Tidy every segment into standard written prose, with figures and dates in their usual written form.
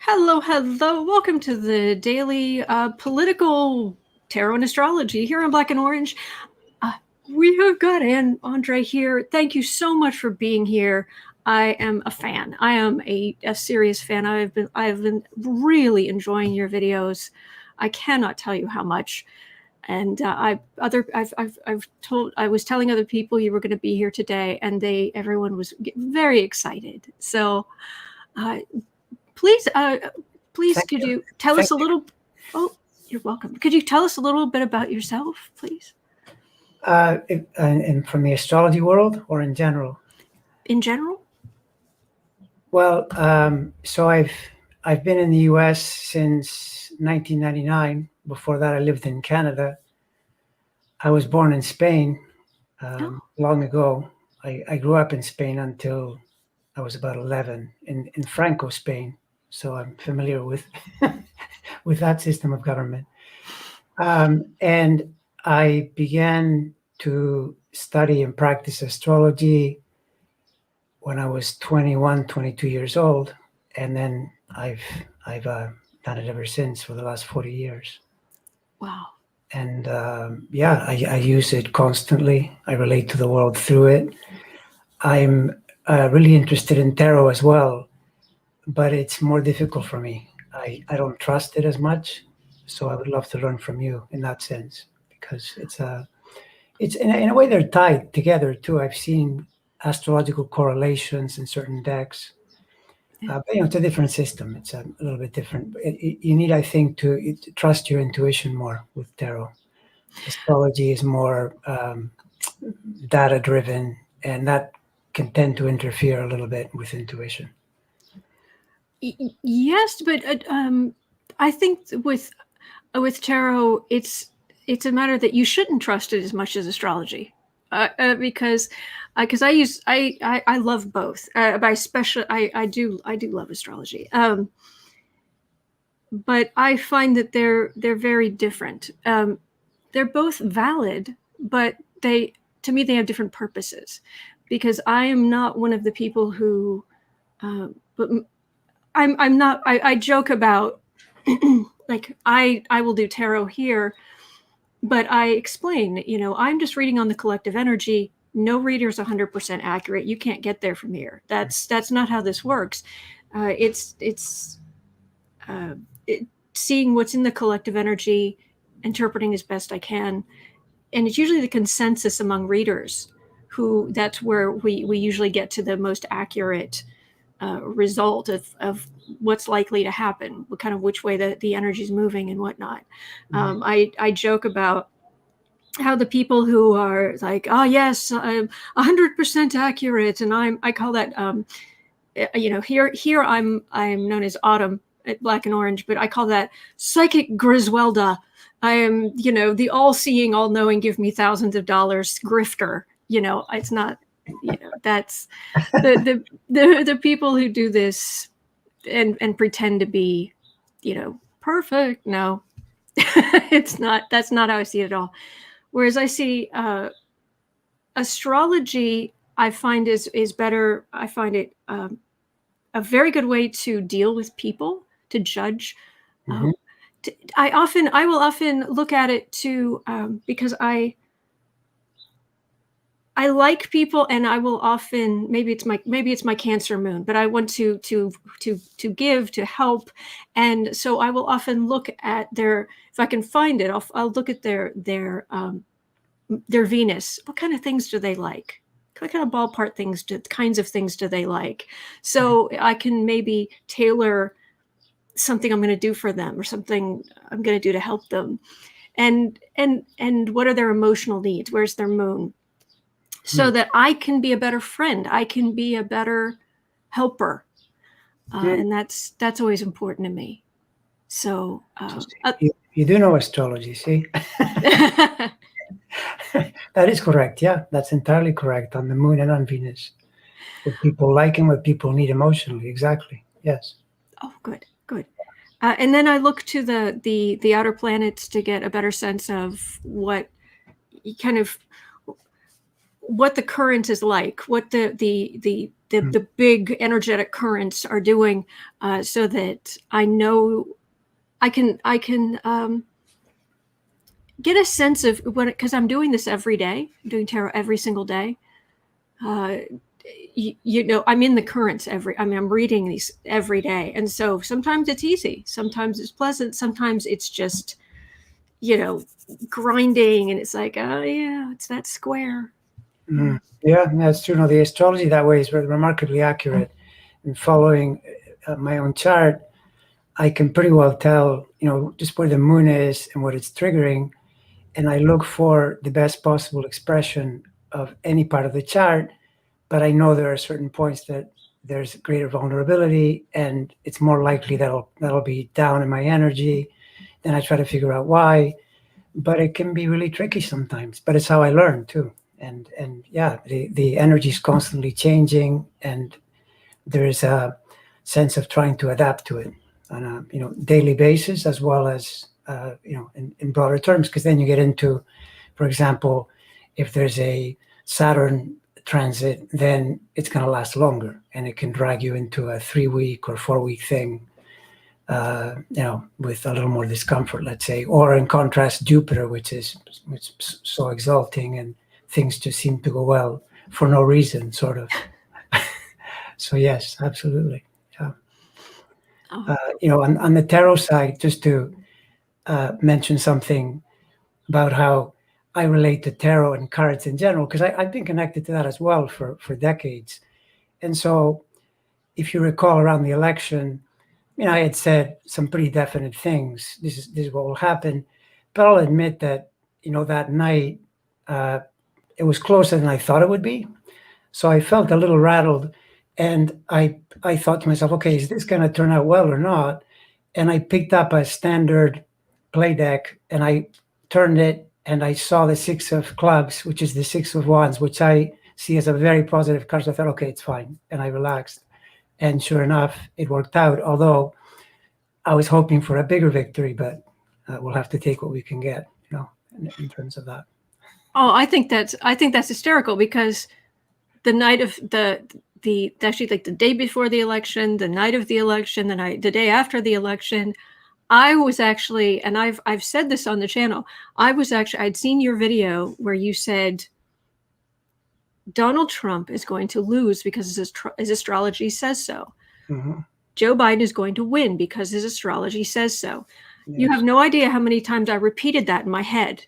Hello, hello. Welcome to the daily political tarot and astrology here on Black and Orange. We have got Andre here. Thank you so much for being here. I am a fan. I am a serious fan. I've been really enjoying your videos. I cannot tell you how much. And I was telling other people you were going to be here today, and everyone was very excited. So please, Thank could you. you tell us a little? Oh, you're welcome. Could you tell us a little bit about yourself, please? And from the astrology world or in general? In general? Well, so I've been in the US since 1999. Before that, I lived in Canada. I was born in Spain long ago. I grew up in Spain until I was about 11 in Franco, Spain. So I'm familiar with with that system of government. And I began to study and practice astrology when I was 21, 22 years old. And then I've done it ever since for the last 40 years. Wow. And I use it constantly. I relate to the world through it. I'm really interested in tarot as well, but it's more difficult for me. I don't trust it as much. So I would love to learn from you in that sense, because it's in a way they're tied together too. I've seen astrological correlations in certain decks, but it's a different system. It's a little bit different. You need, I think, to trust your intuition more with tarot. Astrology is more data driven, and that can tend to interfere a little bit with intuition. Yes, but I think with tarot, it's a matter that you shouldn't trust it as much as astrology, because I love both. But I do love astrology. But I find that they're very different. They're both valid, but to me they have different purposes. Because I am not one of the people who, but I'm not. I joke about like I will do tarot here, but I explain. I'm just reading on the collective energy. No reader is 100% accurate. You can't get there from here. That's not how this works. It's seeing what's in the collective energy, interpreting as best I can, and it's usually the consensus among readers that's where we usually get to the most accurate result of what's likely to happen, kind of which way the energy is moving and whatnot. I joke about how the people who are like, oh yes, I'm 100% accurate, and I call that here I'm known as Autumn at Black and Orange, but I call that psychic Griswelda. I am, the all-seeing, all-knowing, give me thousands of dollars grifter. It's not, that's the people who do this and pretend to be, perfect. No, it's not. That's not how I see it at all. Whereas I see astrology, I find is better. I find it a very good way to deal with people, to judge. I will often look at it too, because I like people, and I will often, maybe it's my Cancer moon, but I want to give, to help, and so I will often look at if I can find it, I'll look at their Venus. What kind of things do they like? What kind of ballpark kinds of things do they like? So I can maybe tailor something I'm going to do for them, or something I'm going to do to help them, and what are their emotional needs? Where's their moon? So that I can be a better friend, I can be a better helper, and that's always important to me. So you do know astrology, see? That is correct. Yeah, that's entirely correct on the moon and on Venus. What people like and what people need emotionally. Exactly. Yes. Oh, good. And then I look to the outer planets to get a better sense of what the current is like, what the the big energetic currents are doing, so that I know I can get a sense of when, because I'm doing this every day, I'm doing tarot every single day. You know, I'm in the currents I'm reading these every day. And so sometimes it's easy, sometimes it's pleasant, sometimes it's just, you know, grinding, and it's like, oh yeah, it's that square. Yeah, that's true. No, the astrology that way is remarkably accurate. And following my own chart, I can pretty well tell, you know, just where the moon is and what it's triggering. And I look for the best possible expression of any part of the chart. But I know there are certain points that there's greater vulnerability, and it's more likely that'll be down in my energy. Then I try to figure out why. But it can be really tricky sometimes. But it's how I learn too. And yeah, the energy is constantly changing, and there is a sense of trying to adapt to it on a, you know, daily basis, as well as you know, in broader terms. Because then you get into, for example, if there's a Saturn transit, then it's going to last longer, and it can drag you into a 3-week or 4-week thing, you know, with a little more discomfort, let's say. Or in contrast, Jupiter, which is so exalting, and things just seem to go well for no reason, sort of. So yes, absolutely. Yeah. You know, on the tarot side, just to mention something about how I relate to tarot and cards in general, because I've been connected to that as well for decades. And so if you recall, around the election, you know, I had said some pretty definite things. This is what will happen. But I'll admit that, you know, that night, it was closer than I thought it would be. So I felt a little rattled, and I thought to myself, okay, is this going to turn out well or not? And I picked up a standard play deck, and I turned it, and I saw the 6 of clubs, which is the 6 of wands, which I see as a very positive card. So I thought, okay, it's fine. And I relaxed. And sure enough, it worked out, although I was hoping for a bigger victory, but we'll have to take what we can get, you know, in terms of that. Oh, I think that's hysterical, because the night of actually, like, the day before the election, the night of the election, the day after the election, I was actually, and I've said this on the channel, I'd seen your video where you said Donald Trump is going to lose because his astrology says so. Mm-hmm. Joe Biden is going to win because his astrology says so. Yes. You have no idea how many times I repeated that in my head,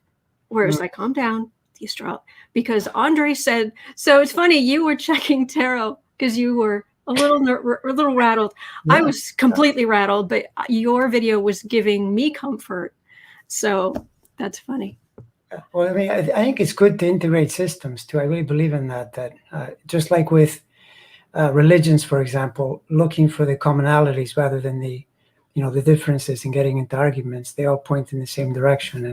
where it was like, calm down, the astrology, because Andre said. So it's funny, you were checking tarot because you were a little rattled. Yeah. I was completely rattled, but your video was giving me comfort. So that's funny. Well, I mean, I think it's good to integrate systems too. I really believe in that. Just like with religions, for example, looking for the commonalities rather than the differences and getting into arguments. They all point in the same direction,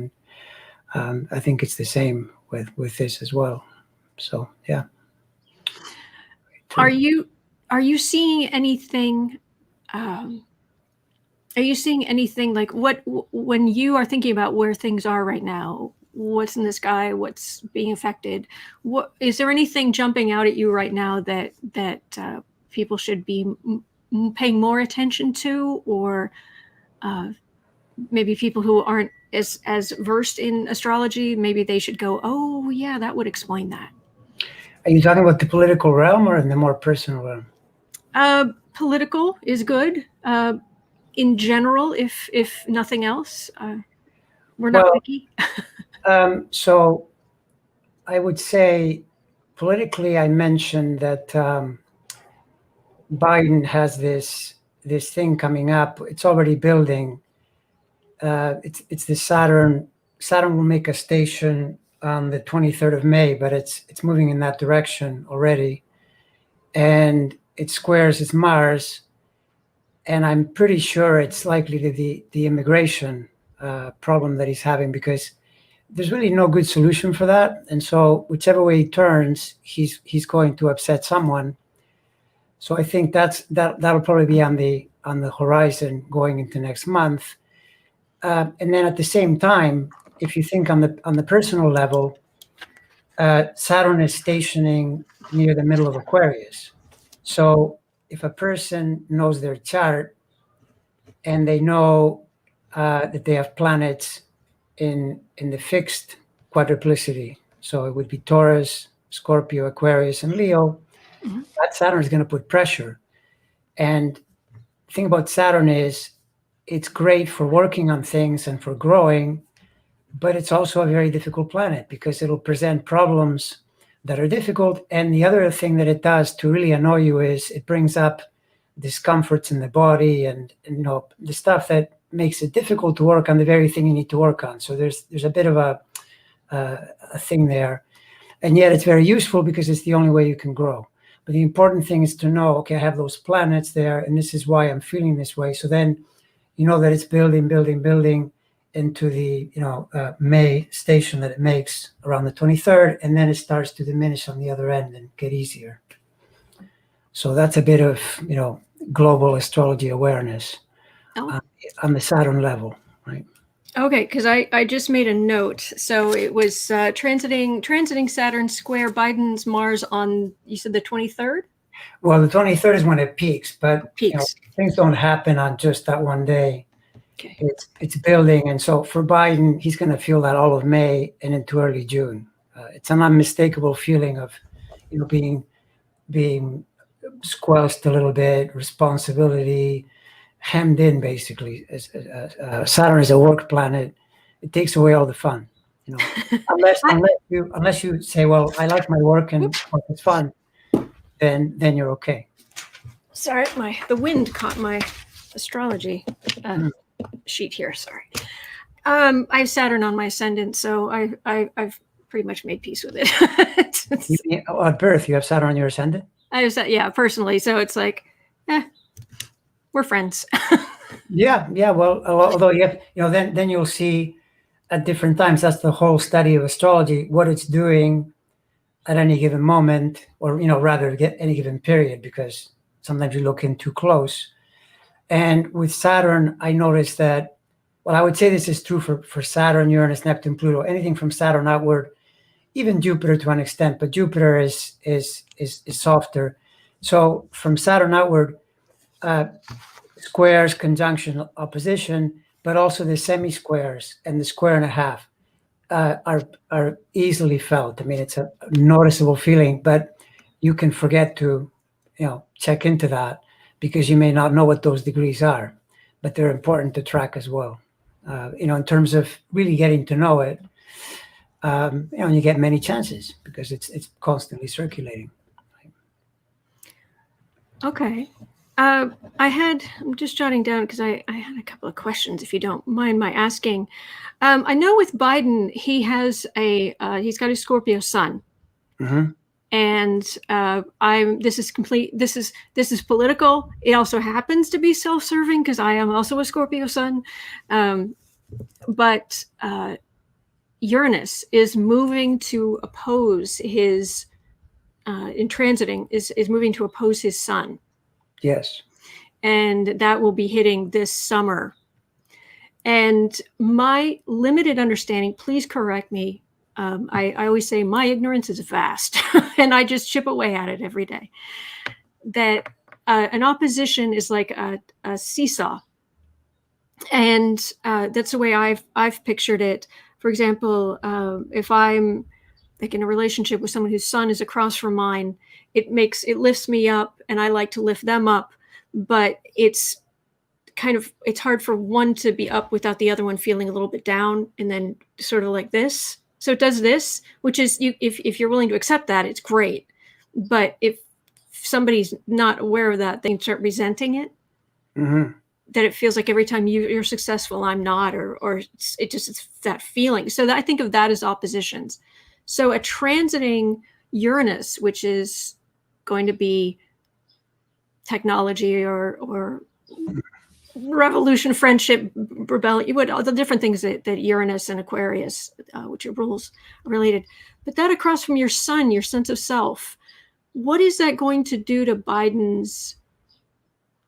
and I think it's the same with this as well. So yeah. Are you seeing anything? Are you seeing anything like when you are thinking about where things are right now? What's in the sky? What's being affected? What is there anything jumping out at you right now that people should be paying more attention to, or maybe people who aren't as versed in astrology, maybe they should go, oh yeah, that would explain that. Are you talking about the political realm or in the more personal realm? Political is good. In general, if nothing else, we're not picky. So I would say politically, I mentioned that Biden has this thing coming up. It's already building. It's the Saturn. Saturn will make a station on the 23rd of May, but it's moving in that direction already, and it squares its Mars. And I'm pretty sure it's likely to the immigration problem that he's having, because there's really no good solution for that. And so whichever way he turns, he's going to upset someone. So I think that'll probably be on the horizon going into next month. And then at the same time, if you think on the personal level, Saturn is stationing near the middle of Aquarius. So if a person knows their chart and they know that they have planets in the fixed quadruplicity, so it would be Taurus, Scorpio, Aquarius, and Leo, that Saturn is going to put pressure. And the thing about Saturn is it's great for working on things and for growing, but it's also a very difficult planet because it'll present problems that are difficult. And the other thing that it does to really annoy you is it brings up discomforts in the body and the stuff that makes it difficult to work on the very thing you need to work on. So there's a bit of a thing there. And yet it's very useful because it's the only way you can grow. But the important thing is to know, okay, I have those planets there, and this is why I'm feeling this way. So then you know that it's building into the May station that it makes around the 23rd, and then it starts to diminish on the other end and get easier. So that's a bit of global astrology awareness on the Saturn level, right? Okay, because I just made a note. So it was transiting Saturn square Biden's Mars on, you said the 23rd? Well, the 23rd is when it peaks, but things don't happen on just that one day. Okay. It's building, and so for Biden, he's going to feel that all of May and into early June. It's an unmistakable feeling of being squelched a little bit, responsibility, hemmed in, basically. Saturn is a work planet. It takes away all the fun, unless you say, well, I like my work and work is fun, then you're okay. Sorry, the wind caught my astrology sheet here. Sorry. I have Saturn on my ascendant, so I've pretty much made peace with it. At birth, you have Saturn on your ascendant? I have that, yeah, personally. So it's like, we're friends. Yeah. Well, although then you'll see at different times. That's the whole study of astrology, what it's doing at any given moment, or rather get any given period, because sometimes you look in too close. And with Saturn, I noticed that. Well, I would say this is true for Saturn, Uranus, Neptune, Pluto, anything from Saturn outward, even Jupiter to an extent, but Jupiter is softer. So from Saturn outward, squares, conjunction, opposition, but also the semi-squares and the square and a half are easily felt. I mean, it's a noticeable feeling, but you can forget to check into that because you may not know what those degrees are, but they're important to track as well. In terms of really getting to know it, and you get many chances because it's constantly circulating. Okay. I'm just jotting down because I had a couple of questions, if you don't mind my asking. I know with Biden, he's got a Scorpio sun. Mm-hmm. And this is political. It also happens to be self-serving because I am also a Scorpio sun. But Uranus is moving to oppose his, in transiting, is moving to oppose his sun. Yes. And that will be hitting this summer. And my limited understanding, please correct me. I always say my ignorance is vast and I just chip away at it every day. That an opposition is like a seesaw. And that's the way I've pictured it. For example, if I'm like in a relationship with someone whose sun is across from mine, it lifts me up and I like to lift them up, but it's hard for one to be up without the other one feeling a little bit down, and then sort of like this. So it does this, which is, if you're willing to accept that, it's great. But if somebody's not aware of that, they can start resenting it. Mm-hmm. That it feels like every time you're successful, I'm not, or it's that feeling. So I think of that as oppositions. So a transiting Uranus, which is going to be technology or revolution, friendship, rebellion, all the different things that Uranus and Aquarius, which are rules related. But that across from your sun, your sense of self, what is that going to do to Biden's?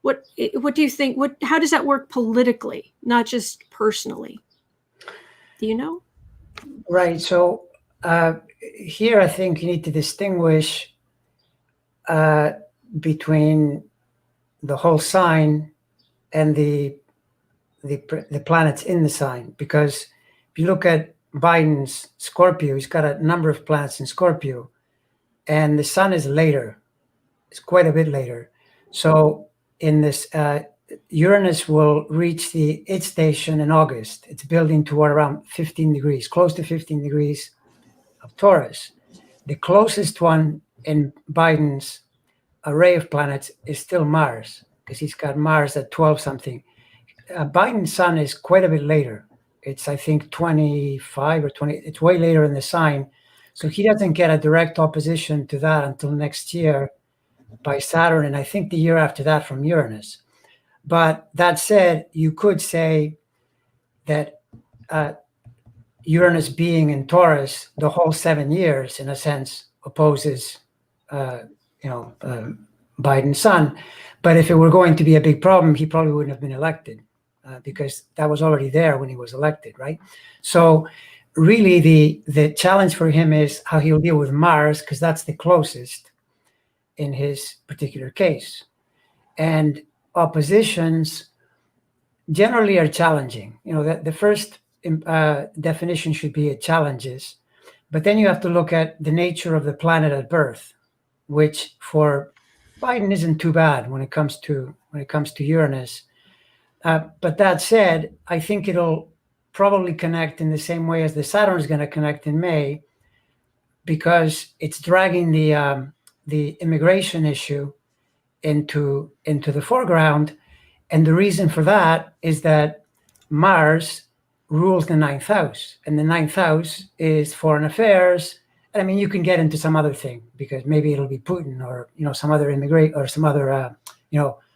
What do you think? How does that work politically, not just personally? Do you know? Right. So here, I think you need to distinguish between the whole sign and the planets in the sign. Because if you look at Biden's Scorpio, he's got a number of planets in Scorpio, and the sun is later. It's quite a bit later. So in this, Uranus will reach its station in August. It's building toward around 15 degrees, close to 15 degrees of Taurus. The closest one in Biden's array of planets is still Mars, because he's got Mars at 12 something. Biden's sun is quite a bit later. It's, I think, 25 or 20. It's way later in the sign. So he doesn't get a direct opposition to that until next year by Saturn, and I think the year after that from Uranus. But that said, you could say that Uranus being in Taurus the whole 7 years, in a sense, opposes, Biden's sun. But if it were going to be a big problem, he probably wouldn't have been elected, because that was already there when he was elected, right? So really the challenge for him is how he'll deal with Mars, because that's the closest in his particular case. And oppositions generally are challenging. The first definition should be it challenges, but then you have to look at the nature of the planet at birth, which for Biden isn't too bad when it comes to Uranus. But that said, I think it'll probably connect in the same way as the Saturn is going to connect in May, because it's dragging the immigration issue into the foreground. And the reason for that is that Mars rules the ninth house, and the ninth house is foreign affairs. I mean, you can get into some other thing, because maybe it'll be Putin or some other or some other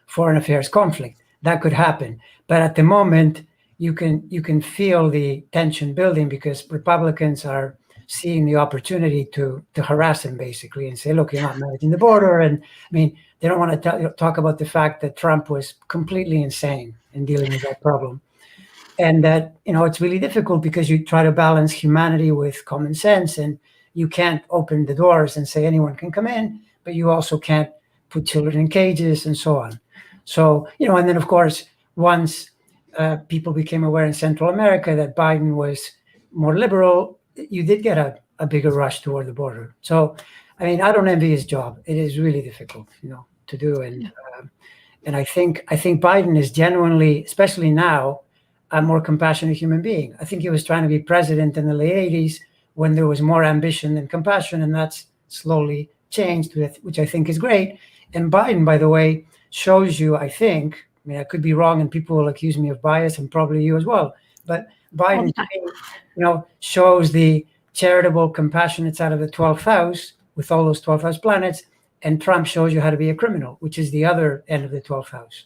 foreign affairs conflict that could happen. But at the moment, you can feel the tension building, because Republicans are seeing the opportunity to harass him, basically, and say, look, you're not managing the border. And I mean, they don't want to talk about the fact that Trump was completely insane in dealing with that problem. And that, it's really difficult, because you try to balance humanity with common sense, and you can't open the doors and say anyone can come in, but you also can't put children in cages and so on. So, and then of course, once people became aware in Central America that Biden was more liberal, you did get a bigger rush toward the border. So, I mean, I don't envy his job. It is really difficult, to do. And I think Biden is genuinely, especially now, a more compassionate human being. I think he was trying to be president in the late 80s when there was more ambition than compassion, and that's slowly changed, which I think is great. And Biden, by the way, shows you, I mean, I could be wrong, and people will accuse me of bias, and probably you as well. But Biden, shows the charitable, compassionate side of the 12th house with all those 12th house planets, and Trump shows you how to be a criminal, which is the other end of the 12th house.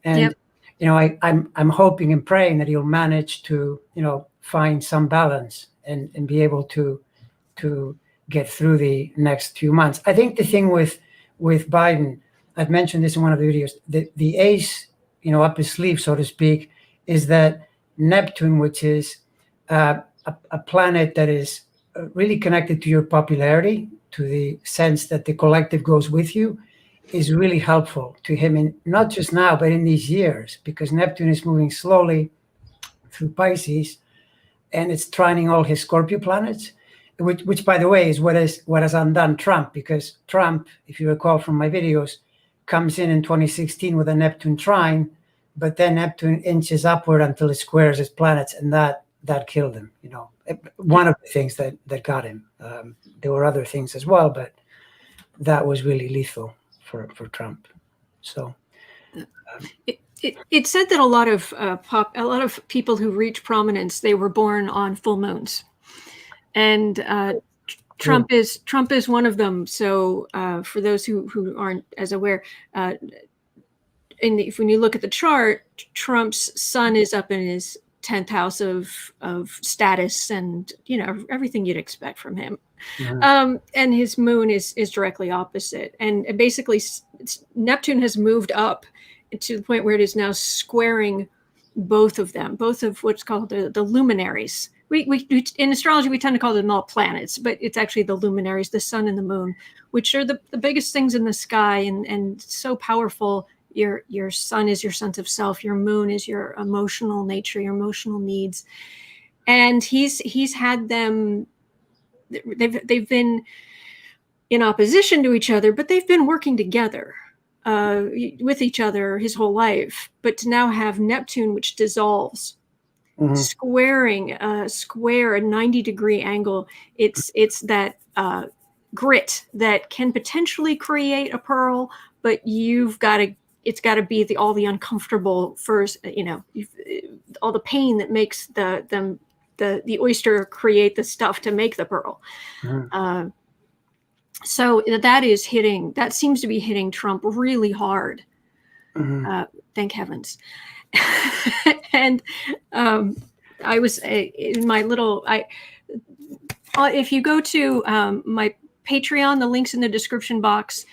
And I'm hoping and praying that he'll manage to find some balance and be able to get through the next few months. I think the thing with Biden, I've mentioned this in one of the videos, the ace up his sleeve, so to speak, is that Neptune, which is a planet that is really connected to your popularity, to the sense that the collective goes with you, is really helpful to him, in not just now, but in these years, because Neptune is moving slowly through Pisces, and it's trining all his Scorpio planets, which by the way, is what has undone Trump, because Trump, if you recall from my videos, comes in 2016 with a Neptune trine, but then Neptune inches upward until it squares his planets, and that killed him. One of the things that got him. There were other things as well, but that was really lethal for Trump. So it said that a lot of people who reach prominence, they were born on full moons, and Trump is one of them. So for those who aren't as aware, when you look at the chart, Trump's sun is up in his 10th house of status and everything you'd expect from him. Mm-hmm. And his moon is directly opposite, and basically Neptune has moved up to the point where it is now squaring both of them, both of what's called the luminaries. We in astrology we tend to call them all planets, but it's actually the luminaries, the sun and the moon, which are the biggest things in the sky and so powerful. Your sun is your sense of self. Your moon is your emotional nature, your emotional needs. And he's had them. They've been in opposition to each other, but they've been working together with each other his whole life. But to now have Neptune, which dissolves, squaring a 90-degree angle, it's that grit that can potentially create a pearl, but it's got to be all the uncomfortable first, all the pain that makes the oyster create the stuff to make the pearl. So that seems to be hitting Trump really hard. Thank heavens. And I was in my little, if you go to my Patreon, the link's in the description box.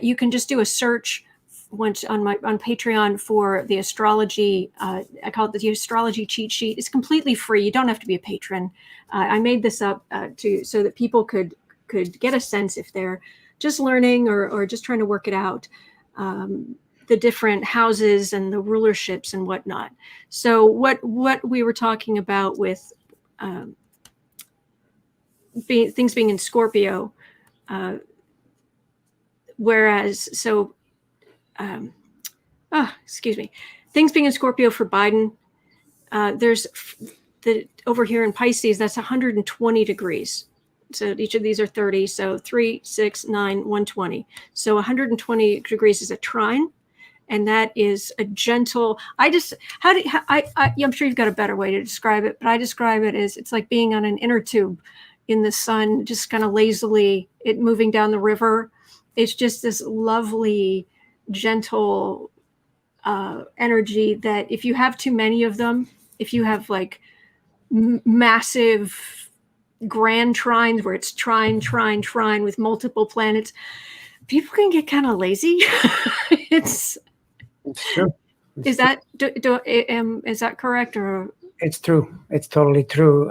You can just do a search once on Patreon for the astrology. I call it the astrology cheat sheet. It's completely free. You don't have to be a patron. I made this up so that people could get a sense if they're just learning or just trying to work it out. The different houses and the rulerships and whatnot. So what we were talking about with things being in Scorpio, things being in Scorpio for Biden, there's over here in Pisces, that's 120 degrees. So each of these are 30. So 3, 6, 9, 120. So 120 degrees is a trine. And that is a gentle, I'm sure you've got a better way to describe it, but I describe it as it's like being on an inner tube in the sun, just kind of lazily moving down the river. It's just this lovely, gentle energy that if you have too many of them, if you have like massive grand trines where it's trine with multiple planets, people can get kind of lazy. It's true. Is that is that correct, or? It's true. It's totally true.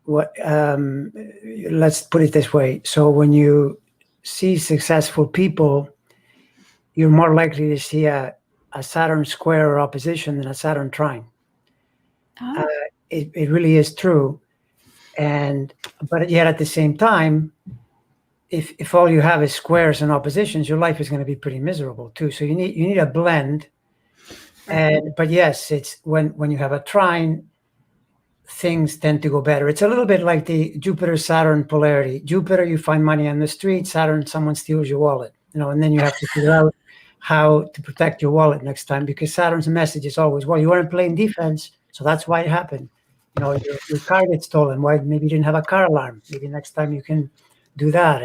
Let's put it this way. So when you see successful people, you're more likely to see a Saturn square or opposition than a Saturn trine. Oh. It really is true. But yet at the same time, if all you have is squares and oppositions, your life is going to be pretty miserable too. So you need a blend. But yes, it's when you have a trine, things tend to go better. It's a little bit like the Jupiter-Saturn polarity. Jupiter, you find money on the street. Saturn, someone steals your wallet. And then you have to figure out how to protect your wallet next time, because Saturn's message is always, well, you weren't playing defense, so that's why it happened. Your car gets stolen. Why? Maybe you didn't have a car alarm. Maybe next time you can do that.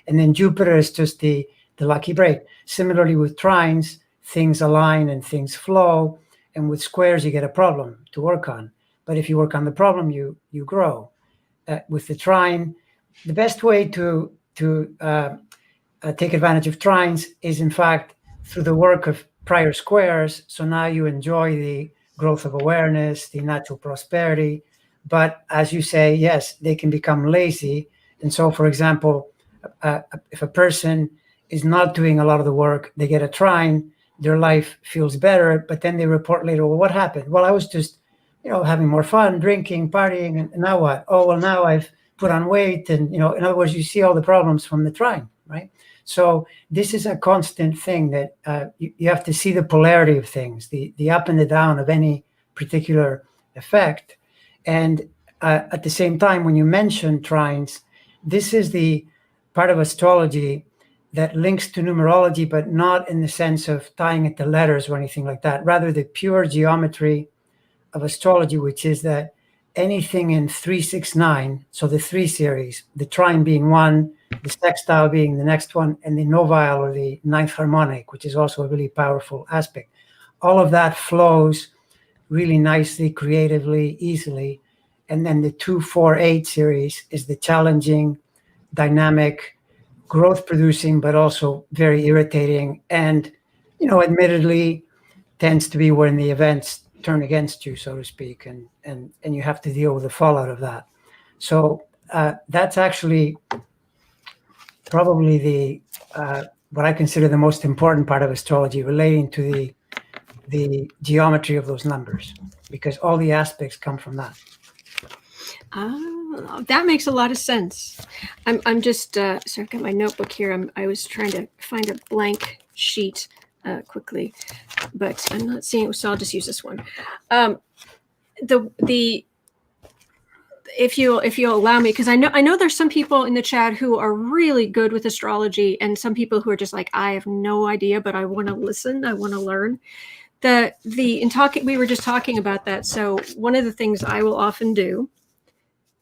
And then Jupiter is just the lucky break. Similarly with trines, things align and things flow. And with squares, you get a problem to work on. But if you work on the problem, you grow. With the trine, the best way to take advantage of trines is, in fact, through the work of prior squares. So now you enjoy the growth of awareness, the natural prosperity. But as you say, yes, they can become lazy. And so, for example, if a person is not doing a lot of the work, they get a trine, their life feels better, but then they report later, well, what happened? Well, I was just, having more fun, drinking, partying, and now what? Oh, well, now I've put on weight. And, in other words, you see all the problems from the trine, right? So this is a constant thing that you have to see the polarity of things, the up and the down of any particular effect. And at the same time, when you mention trines, this is the part of astrology that links to numerology, but not in the sense of tying it to letters or anything like that. Rather, the pure geometry of astrology, which is that anything in 369, so the 3 series, the trine being one, the sextile being the next one, and the novile or the 9th harmonic, which is also a really powerful aspect. All of that flows really nicely, creatively, easily. And then the 2-4-8 series is the challenging, dynamic, growth producing, but also very irritating and, admittedly tends to be when the events turn against you, so to speak, and you have to deal with the fallout of that. So that's actually probably the what I consider the most important part of astrology, relating to the geometry of those numbers, because all the aspects come from that. That makes a lot of sense. I'm just so I've got my notebook here. I was trying to find a blank sheet quickly, but I'm not seeing it, so I'll just use this one. If you'll allow me, because I know there's some people in the chat who are really good with astrology, and some people who are just like, I have no idea, but I want to listen, I want to learn. We were just talking about that. So one of the things I will often do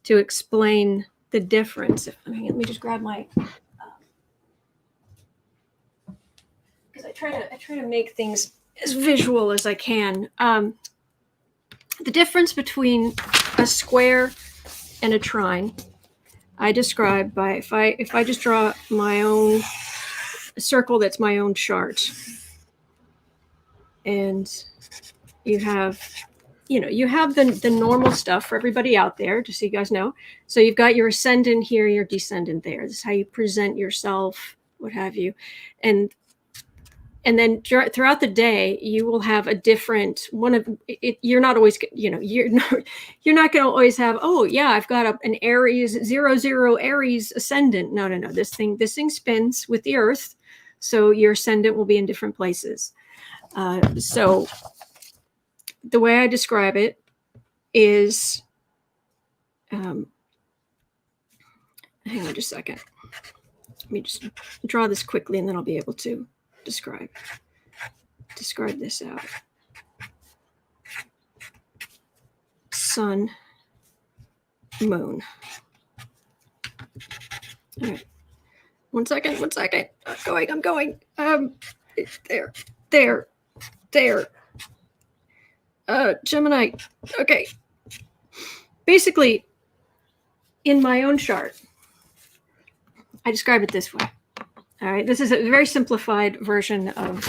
to explain the difference. Let me just grab my, because I try to make things as visual as I can. The difference between a square and a trine, I describe by if I just draw my own circle that's my own chart, and you have the normal stuff for everybody out there, just so you guys know. So you've got your ascendant here, your descendant there. This is how you present yourself, what have you. And then throughout the day, you will have a different one of it. You're not always, you're not going to always have, oh yeah, I've got an Aries 00 Aries ascendant. No. This thing spins with the Earth. So your ascendant will be in different places. So the way I describe it is, hang on just a second. Let me just draw this quickly, and then I'll be able to describe this out. Sun, moon. All right. One second. I'm going. There. Gemini. Okay. Basically, in my own chart, I describe it this way. All right. This is a very simplified version of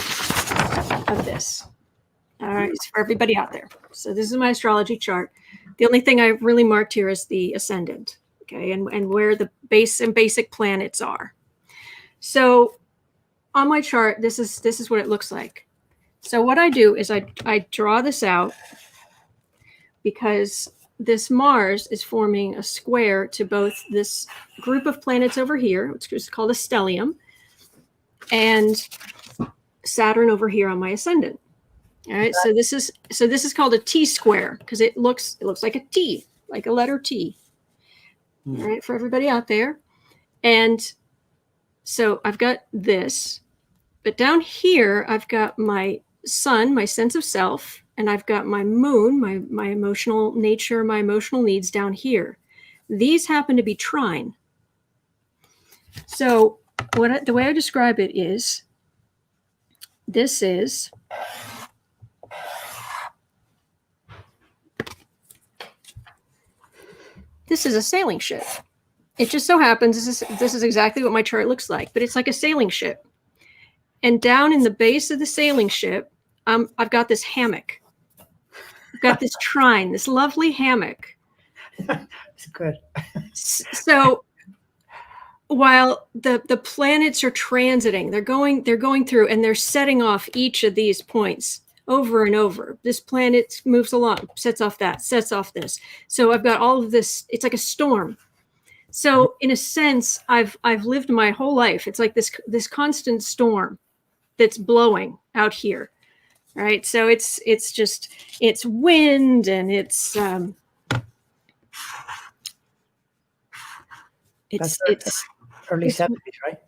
this. All right. It's for everybody out there. So this is my astrology chart. The only thing I've really marked here is the ascendant. Okay. And where the basic planets are. So on my chart, this is what it looks like. So what I do is I draw this out, because this Mars is forming a square to both this group of planets over here, which is called a stellium, and Saturn over here on my ascendant. All right, so this is called a T square, because it looks like a T, like a letter T. All right, for everybody out there. And so I've got this, but down here I've got my sun, my sense of self, and I've got my moon, my emotional nature, my emotional needs down here. These happen to be trine. So the way I describe it is, this is a sailing ship. It just so happens this is exactly what my chart looks like, but it's like a sailing ship. And down in the base of the sailing ship, I've got this hammock. I've got this trine, this lovely hammock. It's good. So while the planets are transiting, they're going through, and they're setting off each of these points over and over. This planet moves along, sets off that, sets off this. So I've got all of this. It's like a storm. So in a sense, I've lived my whole life. It's like this constant storm that's blowing out here, right? So it's wind, and it's early 70s, right?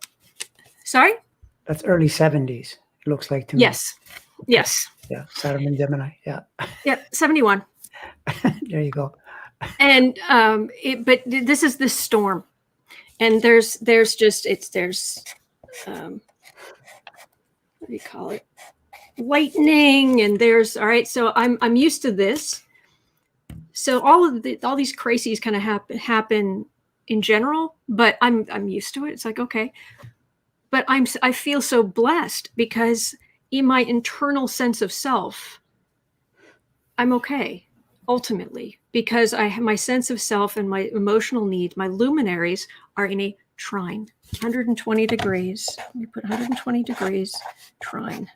Sorry? That's early 70s. It looks like to me. Yes. Yeah, Saturn and Gemini. Yeah. Yeah, 71. There you go. And but this is this storm, and there's what do you call it? Lightning, and all right. So I'm used to this. So all these crises kind of happen in general, but I'm used to it. It's like, okay, but I feel so blessed, because in my internal sense of self, I'm okay, ultimately, because I have my sense of self and my emotional need, my luminaries are in a trine, 120 degrees. Let me put 120 degrees trine.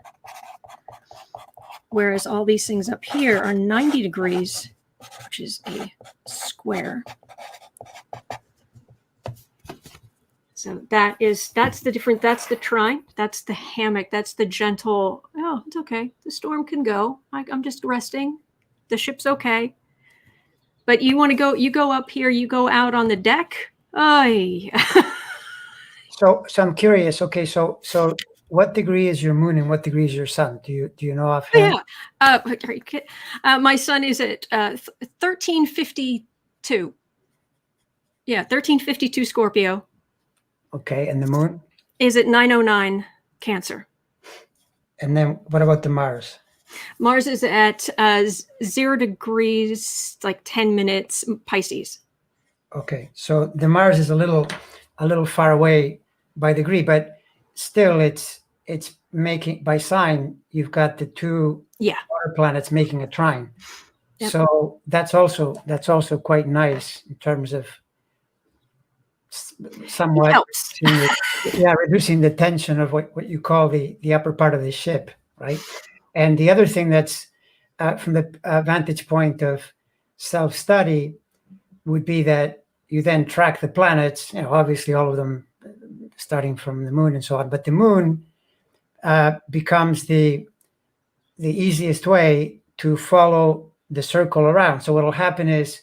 Whereas all these things up here are 90 degrees, which is a square. So that's the different, that's the trine, that's the hammock, that's the gentle, oh, it's okay. The storm can go. I'm just resting. The ship's okay. But you want to go, you go up here, you go out on the deck. Ay. So I'm curious. Okay, so what degree is your moon and what degree is your sun? Do you know offhand? My sun is at 1352. Yeah, 1352 Scorpio. Okay, and the moon? Is at 909 Cancer. And then what about the Mars? Mars is at 0 degrees, like 10 minutes, Pisces. Okay, so the Mars is a little far away by degree, but still it's making, by sign, you've got the two water planets making a trine. Yep. So that's also quite nice in terms of somewhat reducing the tension of what you call the upper part of the ship, right? And the other thing that's from the vantage point of self-study would be that you then track the planets, obviously all of them starting from the moon and so on, but the moon becomes the easiest way to follow the circle around. So what will happen is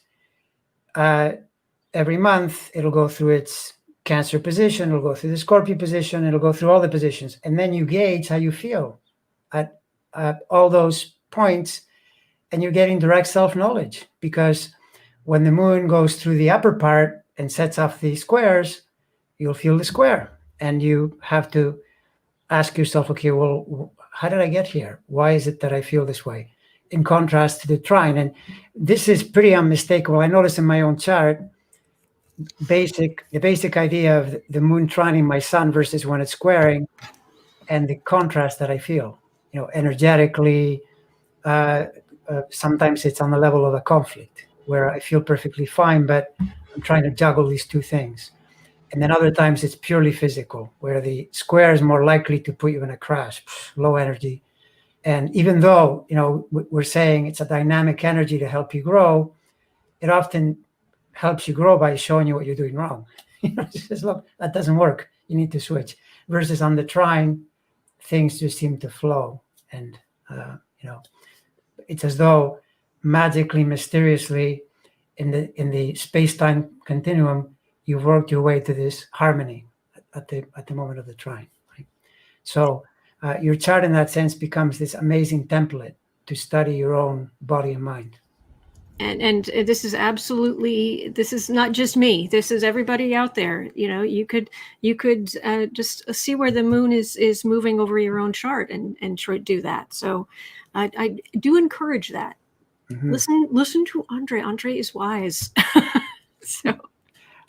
every month it'll go through its Cancer position, it'll go through the Scorpio position, it'll go through all the positions, and then you gauge how you feel at all those points, and you're getting direct self-knowledge, because when the moon goes through the upper part and sets off the squares, you'll feel the square, and you have to ask yourself, okay, well, how did I get here? Why is it that I feel this way? In contrast to the trine. And this is pretty unmistakable. I notice in my own chart, the basic idea of the moon trining my sun versus when it's squaring, and the contrast that I feel, energetically. Sometimes it's on the level of a conflict where I feel perfectly fine, but I'm trying to juggle these two things. And then other times it's purely physical, where the square is more likely to put you in a crash, low energy. And even though, we're saying it's a dynamic energy to help you grow, it often helps you grow by showing you what you're doing wrong. It says, look, that doesn't work. You need to switch. Versus on the trine, things just seem to flow. And, it's as though magically, mysteriously, in the space-time continuum, you've worked your way to this harmony at the moment of the trine. Right? So your chart, in that sense, becomes this amazing template to study your own body and mind. And this is absolutely, this is not just me. This is everybody out there. You could just see where the moon is moving over your own chart and try to do that. So I do encourage that. Mm-hmm. Listen to Andre. Andre is wise. So,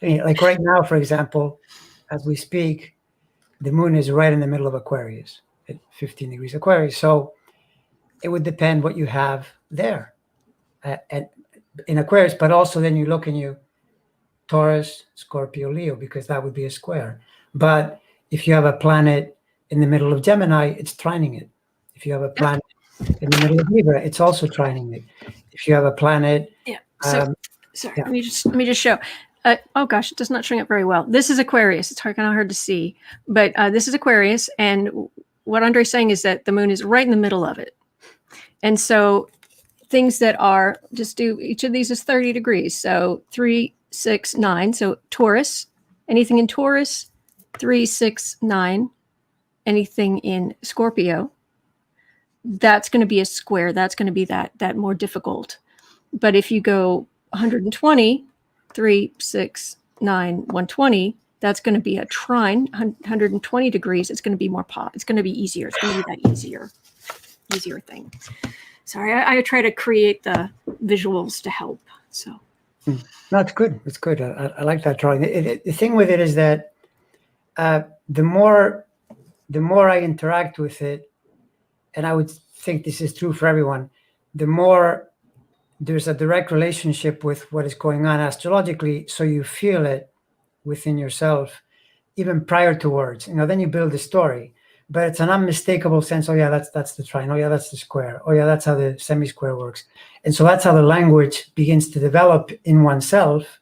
like right now, for example, as we speak, the moon is right in the middle of Aquarius at 15 degrees Aquarius. So it would depend what you have there. And in Aquarius, but also then you look and you Taurus, Scorpio, Leo, because that would be a square. But if you have a planet in the middle of Gemini, it's trining it. If you have a planet in the middle of Libra, it's also trining it. If you have a planet, sorry, let me just show. Oh gosh, it does not showing up very well. This is Aquarius. It's kind of hard to see, but this is Aquarius, and what Andre's saying is that the moon is right in the middle of it, and so things that are, just do, each of these is 30 degrees. So 3, 6, 9. So Taurus, anything in Taurus, 3, 6, 9. Anything in Scorpio, that's going to be a square. That's going to be that more difficult. But if you go 120, 3, 6, 9, 120, that's going to be a trine, 120 degrees. It's going to be more it's going to be easier. It's going to be that easier thing. Sorry, I try to create the visuals to help. So, no, it's good. It's good. I like that drawing. The thing with it is that the more I interact with it, and I would think this is true for everyone, the more there's a direct relationship with what is going on astrologically, so you feel it within yourself, even prior to words. Then you build a story, but it's an unmistakable sense. Oh yeah, that's the trine. Oh yeah, that's the square. Oh yeah, that's how the semi-square works. And so that's how the language begins to develop in oneself,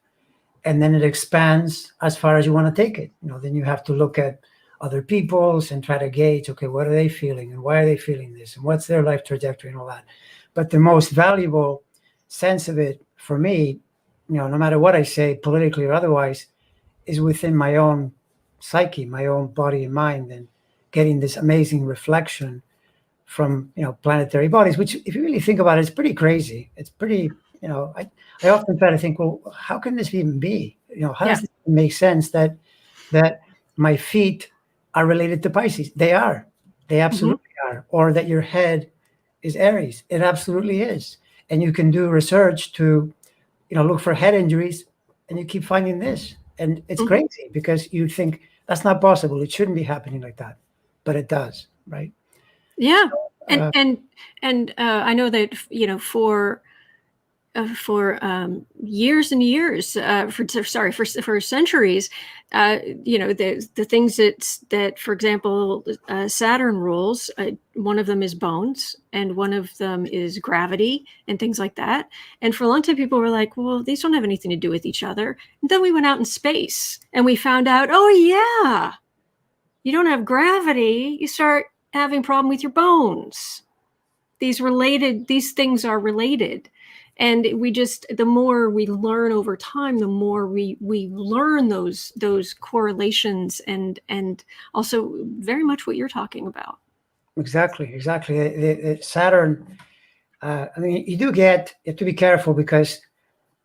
and then it expands as far as you want to take it. Then you have to look at other people's and try to gauge, okay, what are they feeling and why are they feeling this and what's their life trajectory and all that. But the most valuable sense of it for me, no matter what I say, politically or otherwise, is within my own psyche, my own body and mind, and getting this amazing reflection from planetary bodies, which, if you really think about it, it's pretty crazy. It's pretty, I often try to think, well, how can this even be? How does it make sense that my feet are related to Pisces? They are. They absolutely are. Or that your head is Aries. It absolutely is. And you can do research to, look for head injuries, and you keep finding this. And it's crazy because you think that's not possible. It shouldn't be happening like that, but it does, right? Yeah. So, and I know that, for years and years, for centuries, the things that, for example, Saturn rules, one of them is bones and one of them is gravity and things like that. And for a long time, people were like, well, these don't have anything to do with each other. And then we went out in space and we found out, oh yeah, you don't have gravity, you start having a problem with your bones. These things are related. And the more we learn over time, the more we learn those correlations and also very much what you're talking about. Exactly. Saturn, you have to be careful because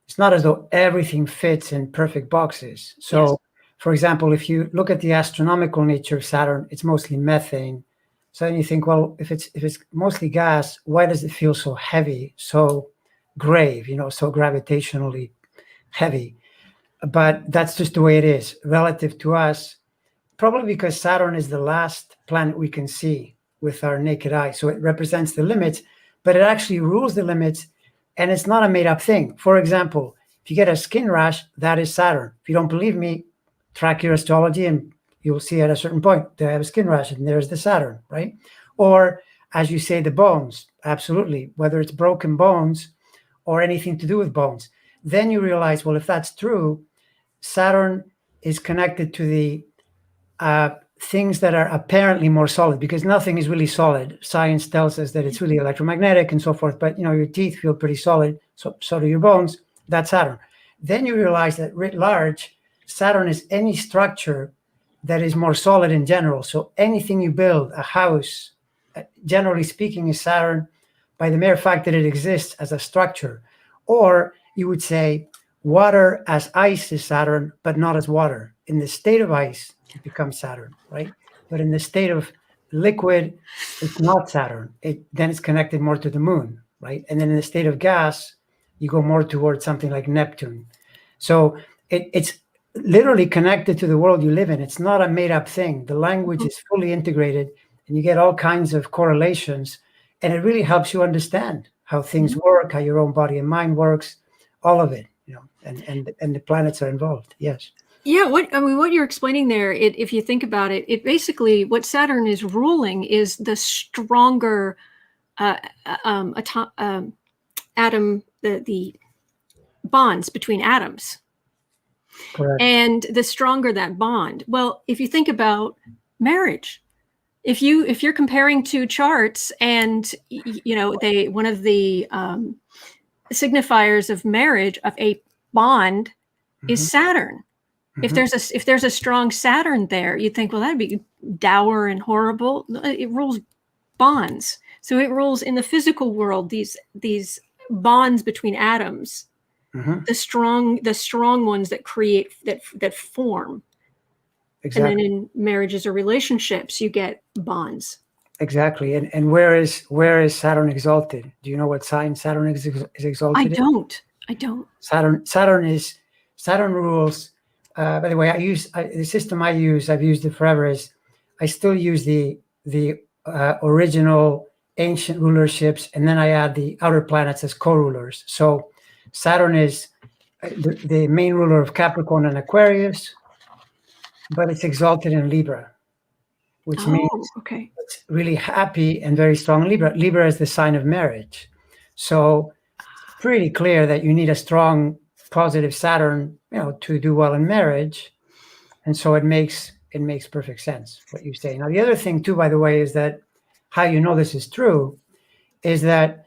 it's not as though everything fits in perfect boxes. So, yes. For example, if you look at the astronomical nature of Saturn, it's mostly methane. So then you think, well, if it's mostly gas, why does it feel so heavy, so grave, so gravitationally heavy? But that's just the way it is relative to us, probably because Saturn is the last planet we can see with our naked eye. So it represents the limits, but it actually rules the limits, and it's not a made-up thing. For example, if you get a skin rash, that is Saturn. If you don't believe me, track your astrology and you'll see at a certain point they have a skin rash, and there's the Saturn, right? Or, as you say, the bones, absolutely, whether it's broken bones or anything to do with bones. Then you realize, well, if that's true, Saturn is connected to the things that are apparently more solid, because nothing is really solid. Science tells us that it's really electromagnetic and so forth, but your teeth feel pretty solid, so do your bones. That's Saturn. Then you realize that writ large, Saturn is any structure that is more solid in general. So anything you build, a house, generally speaking, is Saturn by the mere fact that it exists as a structure. Or you would say water as ice is Saturn, but not as water. In the state of ice, it becomes Saturn, right? But in the state of liquid, it's not Saturn. Then it's connected more to the moon, right? And then in the state of gas, you go more towards something like Neptune. So it's literally connected to the world you live in. It's not a made-up thing. The language is fully integrated, and you get all kinds of correlations, and it really helps you understand how things work, how your own body and mind works, all of it, and the planets are involved. Yes. Yeah, what you're explaining there, if you think about it, it basically, what Saturn is ruling is the stronger atom, the bonds between atoms. Correct. And the stronger that bond. Well, if you think about marriage, if you're comparing two charts, and one of the signifiers of marriage, of a bond, is Saturn. If there's a strong Saturn there, you'd think, well, that'd be dour and horrible. It rules bonds. So it rules in the physical world these bonds between atoms, the strong ones that create that form. Exactly. And then in marriages or relationships, you get bonds. Exactly. And where is Saturn exalted? Do you know what sign Saturn is exalted in? I don't. Saturn rules. By the way, the system I've used it forever, is I still use the original ancient rulerships, and then I add the outer planets as co-rulers. So Saturn is the main ruler of Capricorn and Aquarius, but it's exalted in Libra, which means Oh, okay. it's really happy and very strong in Libra. Libra is the sign of marriage. So it's pretty clear that you need a strong, positive Saturn, to do well in marriage. And so it makes perfect sense what you say. Now, the other thing too, by the way, is that how you know this is true is that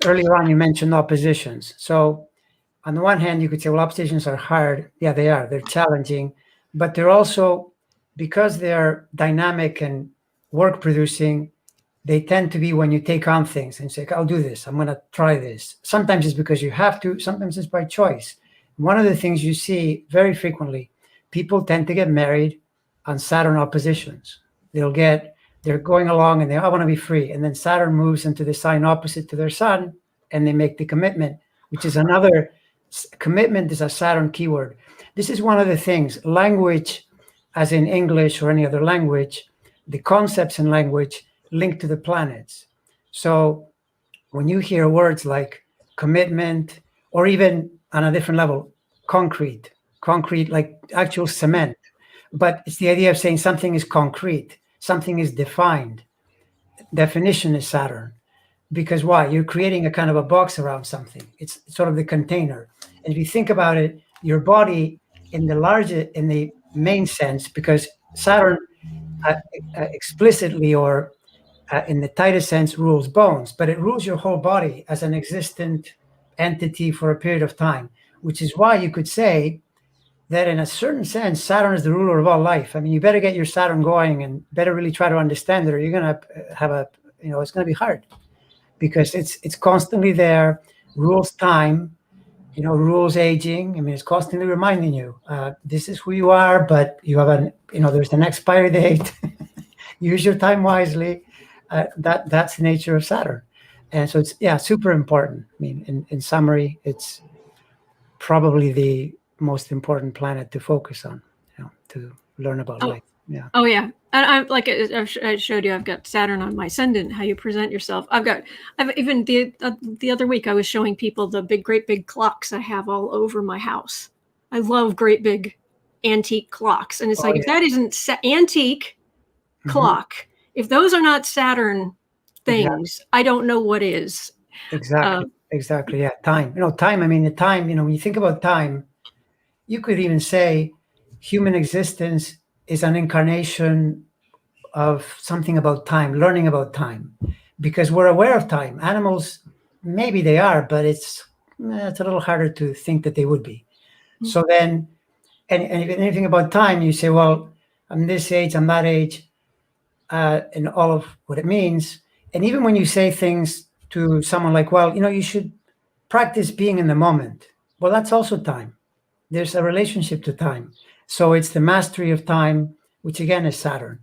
earlier on you mentioned oppositions. So on the one hand, you could say, well, oppositions are hard. Yeah, they are. They're challenging, but they're also, because they're dynamic and work producing, they tend to be when you take on things and say, I'll do this. I'm going to try this. Sometimes it's because you have to. Sometimes it's by choice. One of the things you see very frequently, people tend to get married on Saturn oppositions. They're going along and I want to be free. And then Saturn moves into the sign opposite to their sun and they make the commitment, which is another, commitment is a Saturn keyword. This is one of the things, language, as in English or any other language, the concepts in language link to the planets. So when you hear words like commitment, or even on a different level, concrete, like actual cement, but it's the idea of saying something is concrete, something is defined. Definition is Saturn. Because why? You're creating a kind of a box around something. It's sort of the container. And if you think about it, your body in the main sense, because Saturn explicitly or in the tightest sense rules bones, but it rules your whole body as an existent entity for a period of time, which is why you could say that in a certain sense, Saturn is the ruler of all life. I mean, you better get your Saturn going and better really try to understand it, or you're going to have it's going to be hard, because it's constantly there, rules time, rules aging. I mean, it's constantly reminding you, this is who you are, but you have there's an expiry date. Use your time wisely. That's the nature of Saturn. And so it's, super important. I mean, in summary, it's probably the most important planet to focus on, to learn about life. Yeah. Oh yeah, and I'm like I showed you, I've got Saturn on my ascendant. How you present yourself. I've even the other week I was showing people the great big clocks I have all over my house. I love great big antique clocks, and it's like, if that isn't antique clock, if those are not Saturn things, I don't know what is. Exactly. Yeah. Time. Time. I mean, the time. When you think about time, you could even say human existence is an incarnation of something about time, learning about time, because we're aware of time. Animals, maybe they are, but it's a little harder to think that they would be. So then, and if anything about time, you say, well, I'm this age, I'm that age, and all of what it means. And even when you say things to someone like, well, you should practice being in the moment. Well, that's also time. There's a relationship to time. So it's the mastery of time, which again is Saturn.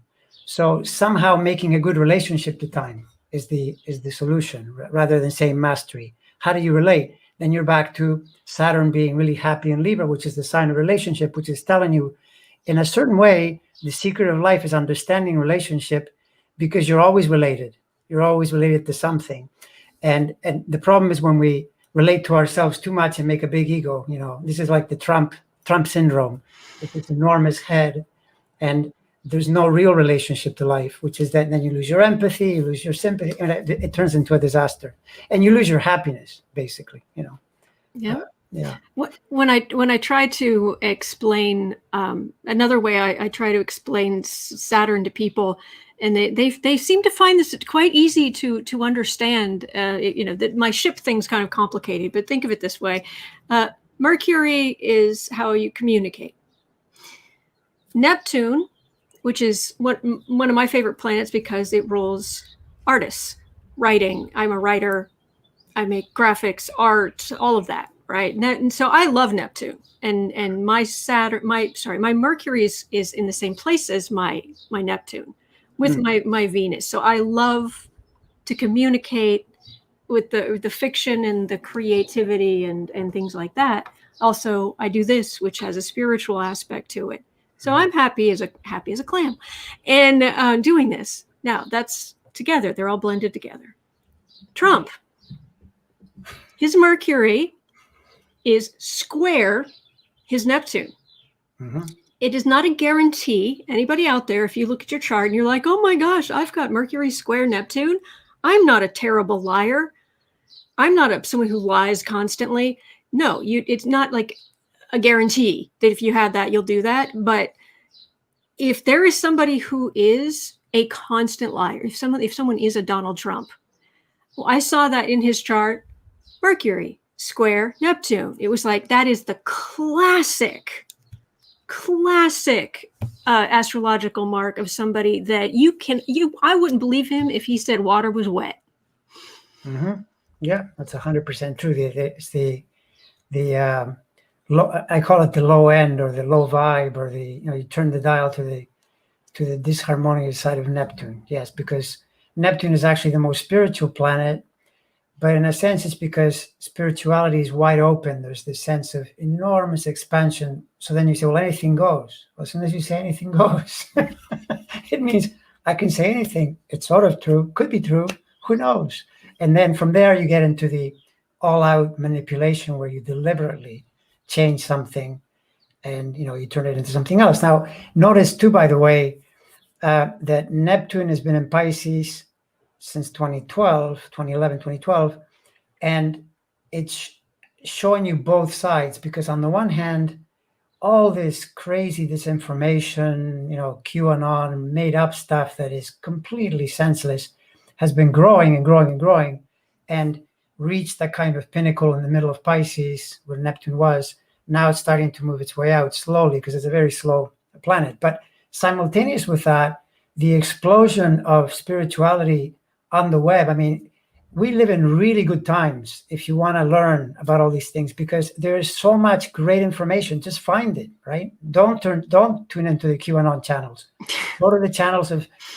So somehow making a good relationship to time is the solution, rather than saying mastery. How do you relate? Then you're back to Saturn being really happy in Libra, which is the sign of relationship, which is telling you, in a certain way, the secret of life is understanding relationship, because you're always related. You're always related to something. And the problem is when we relate to ourselves too much and make a big ego. This is like the Trump syndrome. It's this enormous head, and there's no real relationship to life, which is that then you lose your empathy, you lose your sympathy, and it turns into a disaster, and you lose your happiness, basically. Yeah. Yeah. When I try to explain another way, I try to explain Saturn to people, and they seem to find this quite easy to understand. That my ship thing's kind of complicated, but think of it this way: Mercury is how you communicate. Neptune, which is one of my favorite planets because it rules artists, writing. I'm a writer. I make graphics, art, all of that. Right. And so I love Neptune, and my Mercury is in the same place as my Neptune with my Venus. So I love to communicate with the fiction and the creativity and things like that. Also, I do this, which has a spiritual aspect to it. So I'm happy as a clam, and doing this. Now that's together. They're all blended together. Trump, his Mercury is square his Neptune. Mm-hmm. It is not a guarantee. Anybody out there, if you look at your chart and you're like, oh my gosh, I've got Mercury square Neptune, I'm not a terrible liar. I'm not someone who lies constantly. No, it's not like a guarantee that if you had that, you'll do that. But if there is somebody who is a constant liar, if someone is a Donald Trump, well, I saw that in his chart, Mercury square Neptune. It was like, that is the classic astrological mark of somebody that I wouldn't believe him if he said water was wet. Mm-hmm. Yeah, that's 100% true. It's the low, I call it the low end or the low vibe, or you turn the dial to the disharmonious side of Neptune. Yes, because Neptune is actually the most spiritual planet, but in a sense, it's because spirituality is wide open. There's this sense of enormous expansion. So then you say, well, anything goes. Well, as soon as you say anything goes, it means I can say anything. It's sort of true, could be true, who knows? And then from there, you get into the all-out manipulation where you deliberately change something and you turn it into something else. Now, notice too, by the way, that Neptune has been in Pisces since 2011, 2012, and it's showing you both sides, because on the one hand, all this crazy disinformation, QAnon, made up stuff that is completely senseless, has been growing and growing and growing, and reached that kind of pinnacle in the middle of Pisces where Neptune was. Now it's starting to move its way out slowly because it's a very slow planet. But simultaneous with that, the explosion of spirituality on the web. I mean, we live in really good times if you want to learn about all these things, because there is so much great information. Just find it, right? Don't tune into the QAnon channels. Go to the channels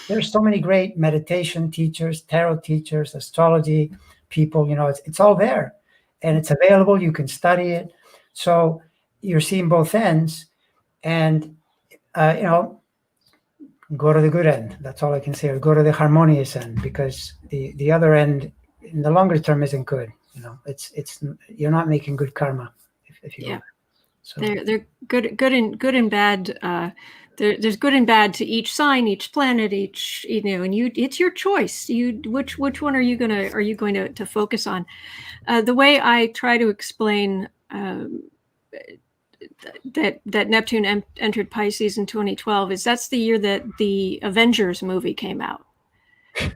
there's so many great meditation teachers, tarot teachers, astrology people, it's all there and it's available. You can study it. So you're seeing both ends, and, go to the good end. That's all I can say. Or go to the harmonious end, because the other end in the longer term isn't good. It's you're not making good karma if you go there. So they're good and bad. There's good and bad to each sign, each planet, each and it's your choice. Which one are you going to focus on? The way I try to explain that Neptune entered Pisces in 2012 is that's the year that the Avengers movie came out.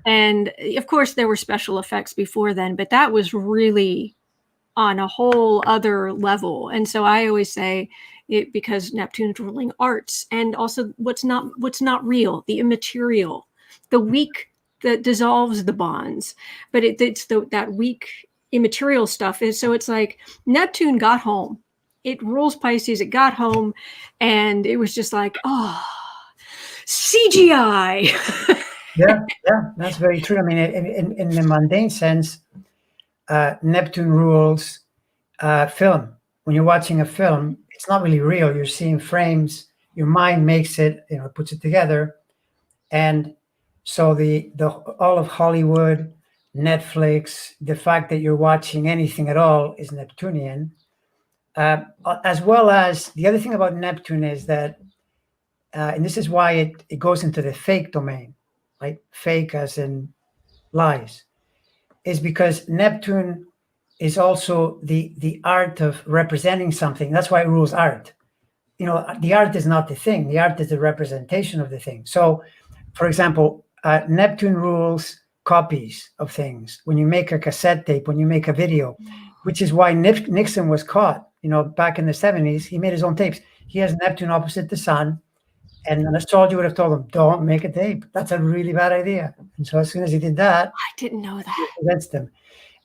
And of course there were special effects before then, but that was really on a whole other level. And so I always say it, because Neptune's ruling arts, and also what's not real, the immaterial, the weak that dissolves the bonds, but it's that weak immaterial stuff. So it's like Neptune got home. It rules Pisces. It got home, and it was just like, oh, CGI. yeah, that's very true. I mean, in the mundane sense, Neptune rules film. When you're watching a film, it's not really real. You're seeing frames. Your mind makes it, puts it together, and so the all of Hollywood, Netflix, the fact that you're watching anything at all is Neptunian. As well as the other thing about Neptune is that, and this is why it goes into the fake domain, right? Fake as in lies, is because Neptune is also the art of representing something. That's why it rules art. The art is not the thing. The art is the representation of the thing. So, for example, Neptune rules copies of things. When you make a cassette tape, when you make a video, which is why Nixon was caught. Back in the 70s, he made his own tapes. He has Neptune opposite the sun, and an astrologer would have told him, don't make a tape. That's a really bad idea. And so as soon as he did that, I didn't know that. Against him.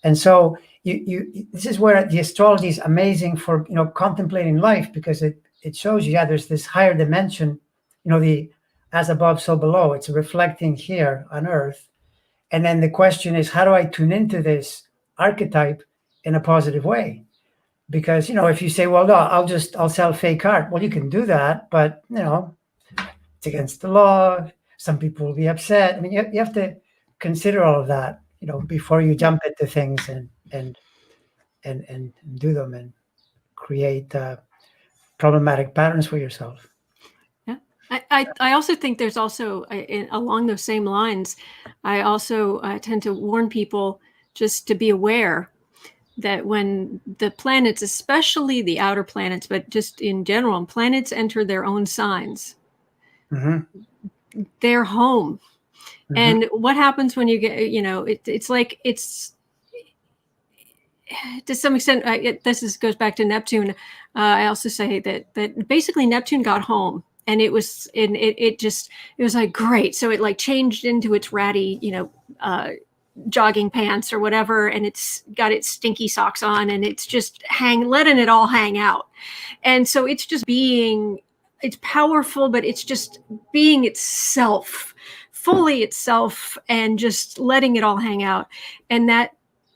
And so this is where the astrology is amazing for, contemplating life, because it shows you, there's this higher dimension, the as above, so below. It's reflecting here on Earth. And then the question is, how do I tune into this archetype in a positive way? Because, if you say, well, no, I'll sell fake art. Well, you can do that, but, it's against the law. Some people will be upset. I mean, you have to consider all of that, before you jump into things and do them and create problematic patterns for yourself. Yeah. I also think there's also, along those same lines, I also tend to warn people just to be aware that when the planets, especially the outer planets, but just in general, planets enter their own signs, they're home. And what happens when you get, it's like, to some extent, goes back to Neptune. I also say that basically Neptune got home, and it was like great. So it like changed into its ratty, jogging pants or whatever, and it's got its stinky socks on, and it's just letting it all hang out. And so it's just it's powerful, but it's just being itself, fully itself, and just letting it all hang out. And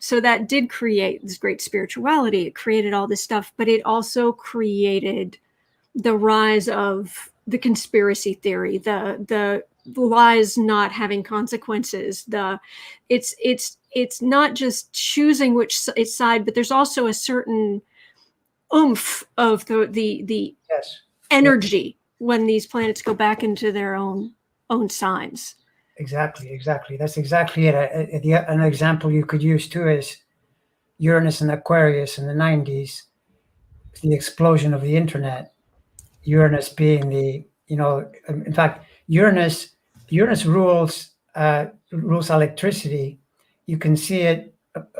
so that did create this great spirituality. It created all this stuff, but it also created the rise of the conspiracy theory, the lies not having consequences. It's not just choosing which side, but there's also a certain oomph of the Yes. energy when these planets go back into their own signs. Exactly. That's exactly it. An example you could use too is Uranus and Aquarius in the 90s, the explosion of the internet. Uranus being in fact, Uranus rules electricity. You can see it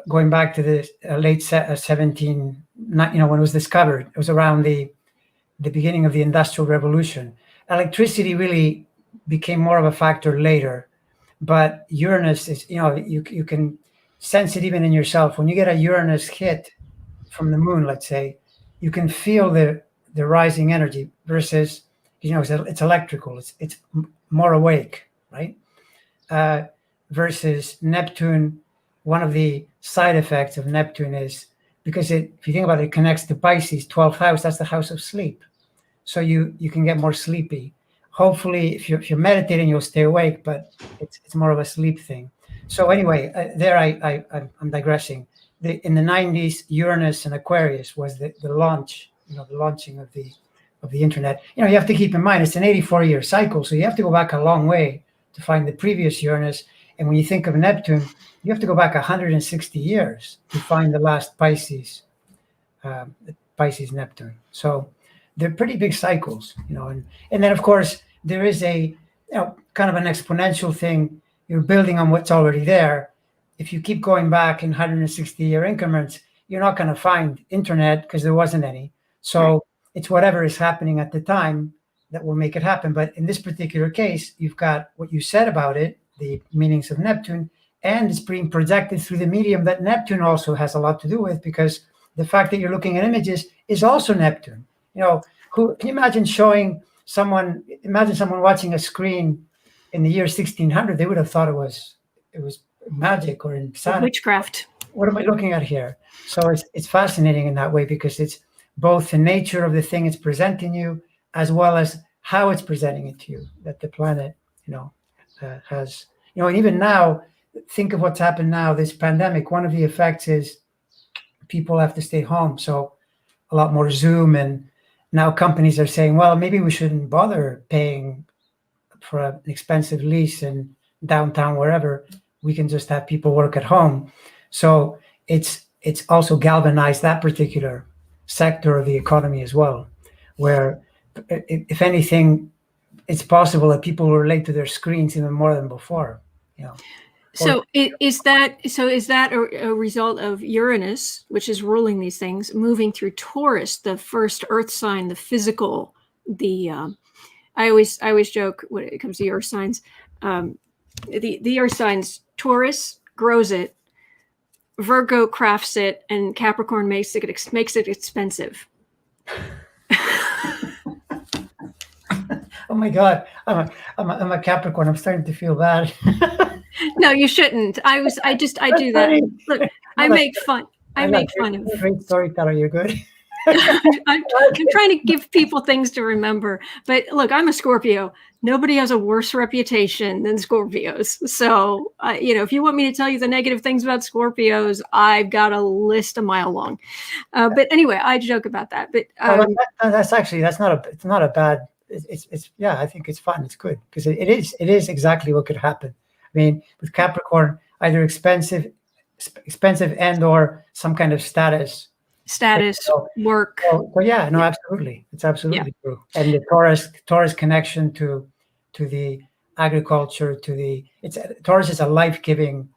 going back to the late 17, when it was discovered. It was around the beginning of the Industrial Revolution. Electricity really became more of a factor later, but Uranus is, you can sense it even in yourself. When you get a Uranus hit from the moon, let's say, you can feel the rising energy versus, it's electrical. It's more awake, right? Versus Neptune, one of the side effects of Neptune is because if you think about it, it connects to Pisces, 12th house. That's the house of sleep. So you can get more sleepy. Hopefully, if you're meditating, you'll stay awake, but it's more of a sleep thing. So anyway, I'm digressing. In the 90s, Uranus and Aquarius was the launch, the launching of the internet. You have to keep in mind it's an 84-year cycle, so you have to go back a long way to find the previous Uranus. And when you think of Neptune, you have to go back 160 years to find the last Pisces Neptune. So they're pretty big cycles, and then of course there is a kind of an exponential thing. You're building on what's already there. If you keep going back in 160-year increments, you're not going to find internet because there wasn't any. So it's whatever is happening at the time that will make it happen. But in this particular case, you've got what you said about it, the meanings of Neptune, and it's being projected through the medium that Neptune also has a lot to do with, because the fact that you're looking at images is also Neptune. Can you imagine someone watching a screen in the year 1600? They would have thought it was magic or in Saturn. Witchcraft. What am I looking at here? So it's fascinating in that way, because it's both the nature of the thing it's presenting you, as well as how it's presenting it to you, that the planet, has, and even now, think of what's happened now, this pandemic. One of the effects is people have to stay home. So a lot more Zoom, and now companies are saying, well, maybe we shouldn't bother paying for an expensive lease in downtown, wherever. We can just have people work at home. So it's also galvanized that particular sector of the economy as well, where if anything, it's possible that people will relate to their screens even more than before. So is that a result of Uranus, which is ruling these things, moving through Taurus, the first Earth sign, the physical, I always joke when it comes to Earth signs, the Earth signs, Taurus grows it, Virgo crafts it, and Capricorn makes it expensive. Oh my God, I'm a Capricorn. I'm starting to feel bad. No, you shouldn't. I do that. Look, I make fun. I make fun of. Great storyteller. You're good. I'm trying to give people things to remember. But look, I'm a Scorpio. Nobody has a worse reputation than Scorpios. So, if you want me to tell you the negative things about Scorpios, I've got a list a mile long. But anyway, I joke about that. But that's not a bad. It's yeah. I think it's fun. It's good because it is exactly what could happen. I mean, with Capricorn, either expensive and or some kind of status, work. So yeah, no, absolutely, it's absolutely true. And the Taurus connection to the agriculture, Taurus is a life-giving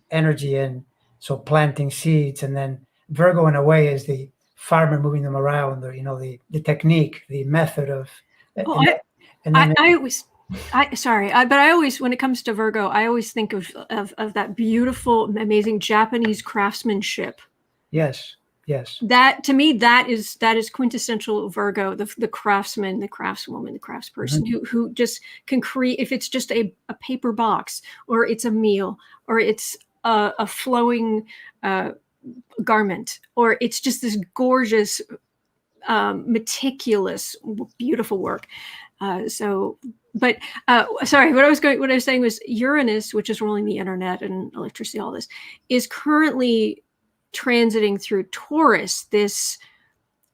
energy, and so planting seeds, and then Virgo in a way is the farmer moving them around, or the technique, the method of. But I always, when it comes to Virgo, I always think of that beautiful, amazing Japanese craftsmanship. Yes. That to me, that is quintessential Virgo, the craftsman, the craftswoman, the craftsperson who just can create, if it's just a paper box, or it's a meal, or it's a flowing garment, or it's just this gorgeous, meticulous, beautiful work. Sorry, what I was saying was Uranus, which is ruling the internet and electricity, all this, is currently transiting through Taurus, this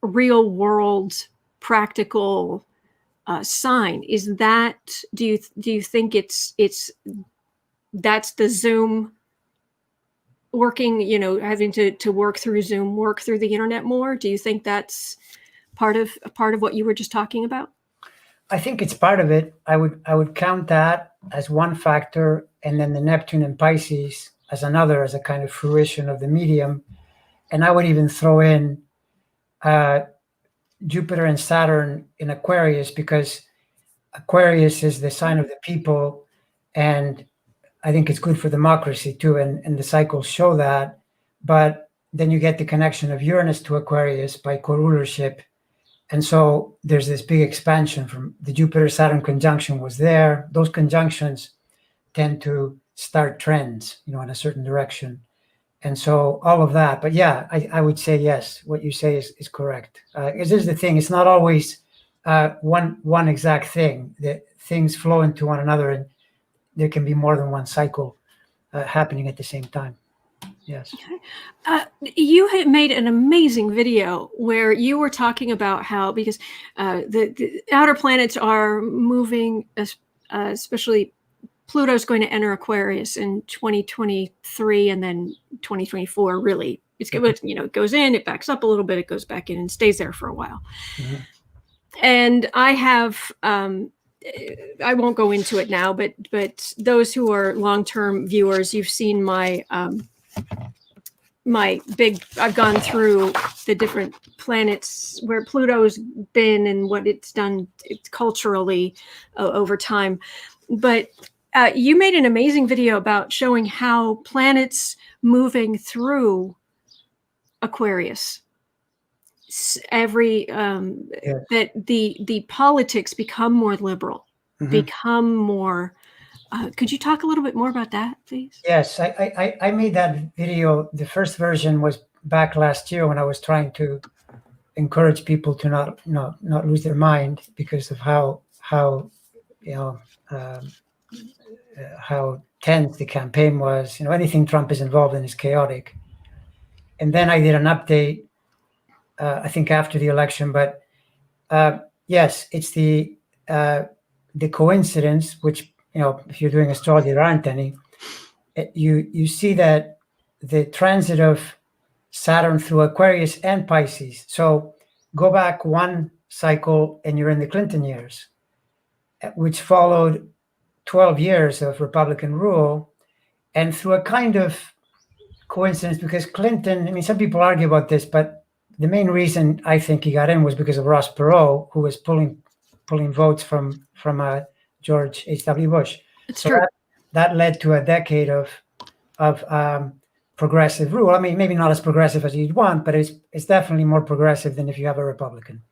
real world practical sign. Is that, do you think that's the Zoom working, having to work through Zoom, work through the internet more? Do you think that's part of what you were just talking about? I think it's part of it. I would count that as one factor, and then the Neptune and Pisces as another, as a kind of fruition of the medium. And I would even throw in Jupiter and Saturn in Aquarius, because Aquarius is the sign of the people, and I think it's good for democracy too, and the cycles show that. But then you get the connection of Uranus to Aquarius by co-rulership. And so there's this big expansion from the Jupiter-Saturn conjunction was there. Those conjunctions tend to start trends, in a certain direction. And so all of that. But yeah, I would say yes, what you say is correct. This is the thing. It's not always one exact thing. That things flow into one another, and there can be more than one cycle happening at the same time. Yes. You had made an amazing video where you were talking about how, because the outer planets are moving, especially Pluto's going to enter Aquarius in 2023, and then 2024. Really, it's it goes in, it backs up a little bit, it goes back in, and stays there for a while. Mm-hmm. And I have. I won't go into it now, but those who are long-term viewers, you've seen my I've gone through the different planets where Pluto's been and what it's done culturally over time. But you made an amazing video about showing how planets moving through Aquarius, that the politics become more liberal, become more. Could you talk a little bit more about that, please? Yes, I made that video. The first version was back last year when I was trying to encourage people to not lose their mind because of how tense the campaign was. Anything Trump is involved in is chaotic. And then I did an update, I think after the election. But yes, it's the coincidence, which, if you're doing astrology, there aren't any. You see that the transit of Saturn through Aquarius and Pisces. So go back one cycle and you're in the Clinton years, which followed 12 years of Republican rule. And through a kind of coincidence, because Clinton, some people argue about this, but the main reason I think he got in was because of Ross Perot, who was pulling votes from George H.W. Bush. It's true. That led to a decade of progressive rule. Maybe not as progressive as you'd want, but it's definitely more progressive than if you have a Republican.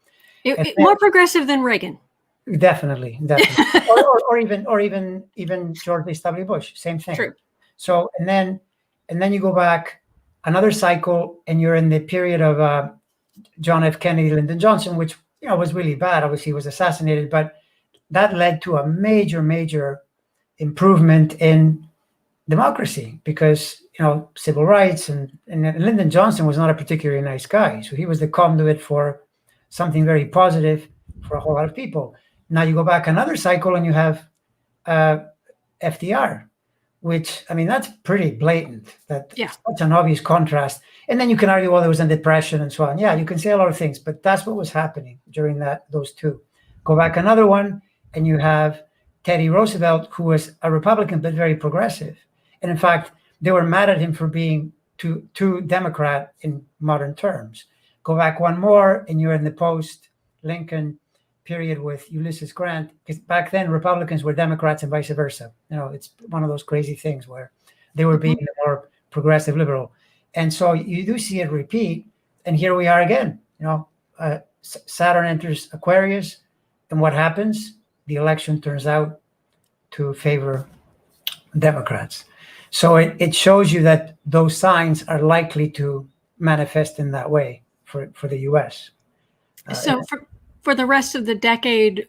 More progressive than Reagan. Definitely. or even George H.W. Bush. Same thing. True. So and then you go back another cycle, and you're in the period of John F. Kennedy, Lyndon Johnson, which was really bad. Obviously, he was assassinated, but that led to a major improvement in democracy because civil rights and Lyndon Johnson was not a particularly nice guy, so he was the conduit for something very positive for a whole lot of people. Now you go back another cycle and you have FDR, which that's pretty blatant. That's such an obvious contrast. And then you can argue, well, there was a depression and so on. Yeah, you can say a lot of things, but that's what was happening during those two. Go back another one, and you have Teddy Roosevelt, who was a Republican but very progressive. And in fact, they were mad at him for being too Democrat in modern terms. Go back one more, and you're in the post-Lincoln period with Ulysses Grant, because back then Republicans were Democrats and vice versa. It's one of those crazy things where they were being more progressive liberal. And so you do see it repeat. And here we are again. Saturn enters Aquarius, and what happens? The election turns out to favor Democrats. So it shows you that those signs are likely to manifest in that way for the US. So for the rest of the decade,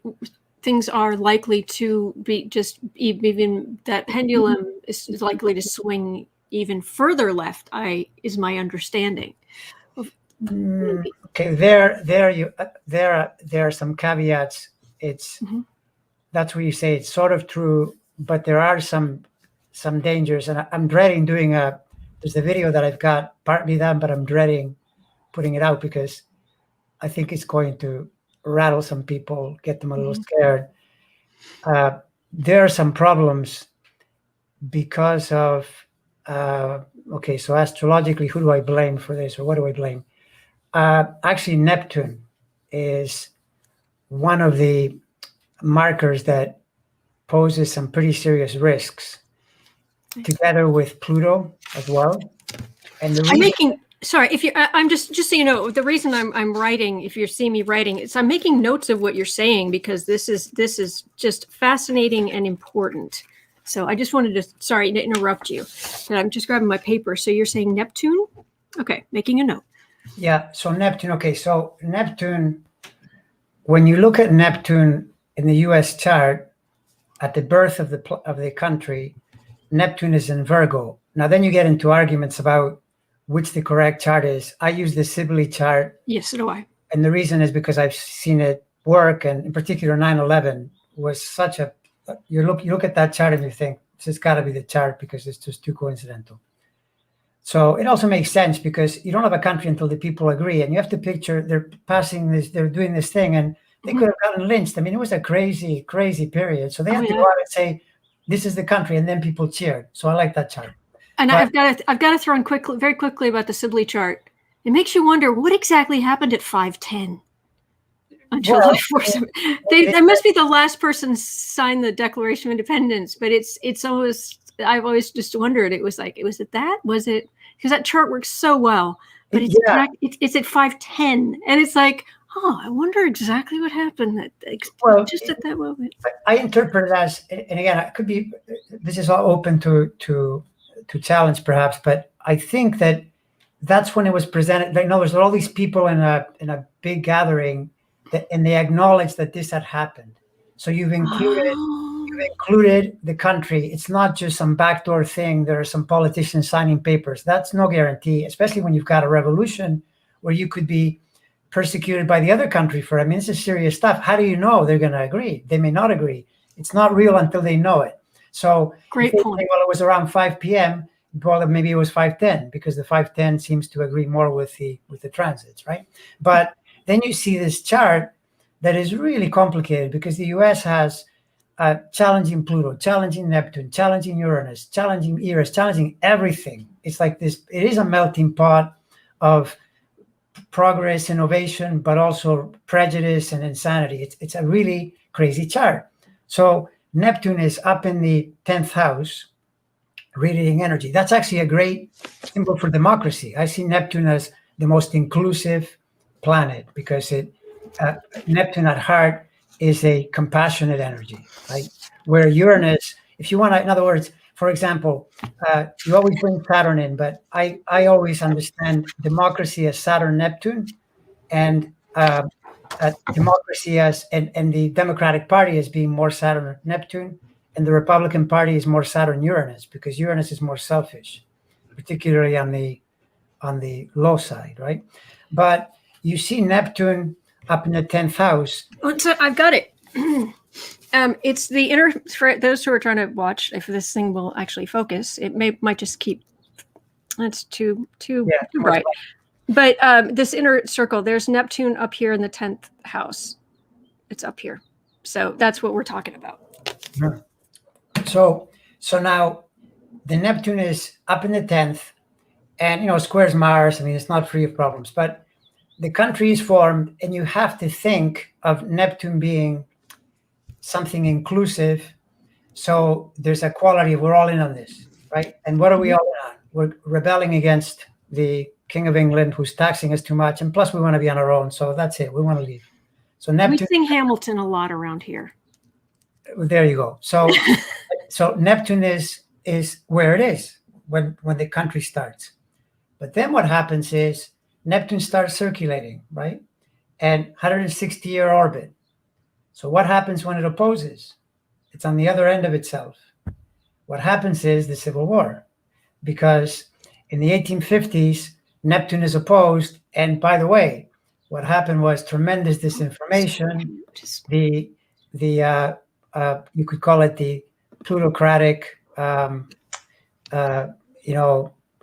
things are likely to be just even that pendulum is likely to swing even further left, is my understanding. Okay, there are some caveats. That's where you say it's sort of true, but there are some dangers, and I'm dreading doing there's a video that I've got partly done, but I'm dreading putting it out because I think it's going to rattle some people, get them a little scared. There are some problems because of so astrologically, who do I blame for this, or what do I blame? Actually, Neptune is one of the markers that poses some pretty serious risks, together with Pluto as well. And I'm just so you know, the reason I'm writing, if you're seeing me writing, is I'm making notes of what you're saying because this is just fascinating and important. So I just wanted to, sorry to interrupt you, but I'm just grabbing my paper. So you're saying Neptune? Okay, making a note. Yeah, so Neptune. Okay, so Neptune, when you look at Neptune in the US chart, at the birth of the country, Neptune is in Virgo. Now then you get into arguments about which the correct chart is. I use the Sibley chart. Yes, so do I. And the reason is because I've seen it work, and in particular 9/11 was such a, you look at that chart and you think, this has got to be the chart because it's just too coincidental. So it also makes sense because you don't have a country until the people agree, and you have to picture they're doing this thing, and they could have gotten lynched. I mean, it was a crazy period. So they had to go out and say, this is the country, and then people cheered. So I like that chart. And I've got to throw in very quickly about the Sibley chart. It makes you wonder what exactly happened at 5:10 on July 4th. They must be the last person signed the Declaration of Independence, but it's always, I've always just wondered. It was like, was it that? Was it, because that chart works so well, but it's it's at 5:10, and it's like, oh, I wonder exactly what happened just at that moment. I interpret it as, and again, it could be, this is all open to challenge perhaps, but I think that's when it was presented. In other words, there are all these people in a big gathering, and they acknowledge that this had happened. So you've included the country. It's not just some backdoor thing. There are some politicians signing papers. That's no guarantee, especially when you've got a revolution where you could be persecuted by the other country for. I mean, this is serious stuff. How do you know they're going to agree? They may not agree. It's not real until they know it. So great point. Think, well, it was around 5 p.m. Well, maybe it was 5:10 because the 5:10 seems to agree more with the transits, right? But then you see this chart that is really complicated because the U.S. has challenging Pluto, challenging Neptune, challenging Uranus, challenging Eris, challenging everything. It's like this. It is a melting pot of progress, innovation, but also prejudice and insanity. It's a really crazy chart. So Neptune is up in the 10th house, radiating energy. That's actually a great symbol for democracy. I see Neptune as the most inclusive planet because Neptune at heart is a compassionate energy, right? Where Uranus, if you want to, in other words, for example, you always bring Saturn in, but I always understand democracy as Saturn, Neptune, and democracy and the Democratic Party as being more Saturn Neptune, and the Republican Party is more Saturn Uranus, because Uranus is more selfish, particularly on the low side, right? But you see Neptune up in the 10th house. So I've got it. It's the inner, for those who are trying to watch, if this thing will actually focus, it might just keep, it's too bright. But this inner circle, there's Neptune up here in the 10th house. It's up here. So that's what we're talking about. So now the Neptune is up in the 10th, and squares Mars. I mean, it's not free of problems, but the country is formed, and you have to think of Neptune being something inclusive. So there's a quality of we're all in on this, right? And what are we all in on? We're rebelling against the King of England, who's taxing us too much, and plus we want to be on our own. So that's it. We want to leave. So Neptune. We sing Hamilton a lot around here. There you go. So Neptune is where it is when the country starts. But then what happens is Neptune starts circulating, right? And 160-year orbit. So what happens when it opposes? It's on the other end of itself. What happens is the Civil War, because in the 1850s, Neptune is opposed. And by the way, what happened was tremendous disinformation. You could call it the plutocratic,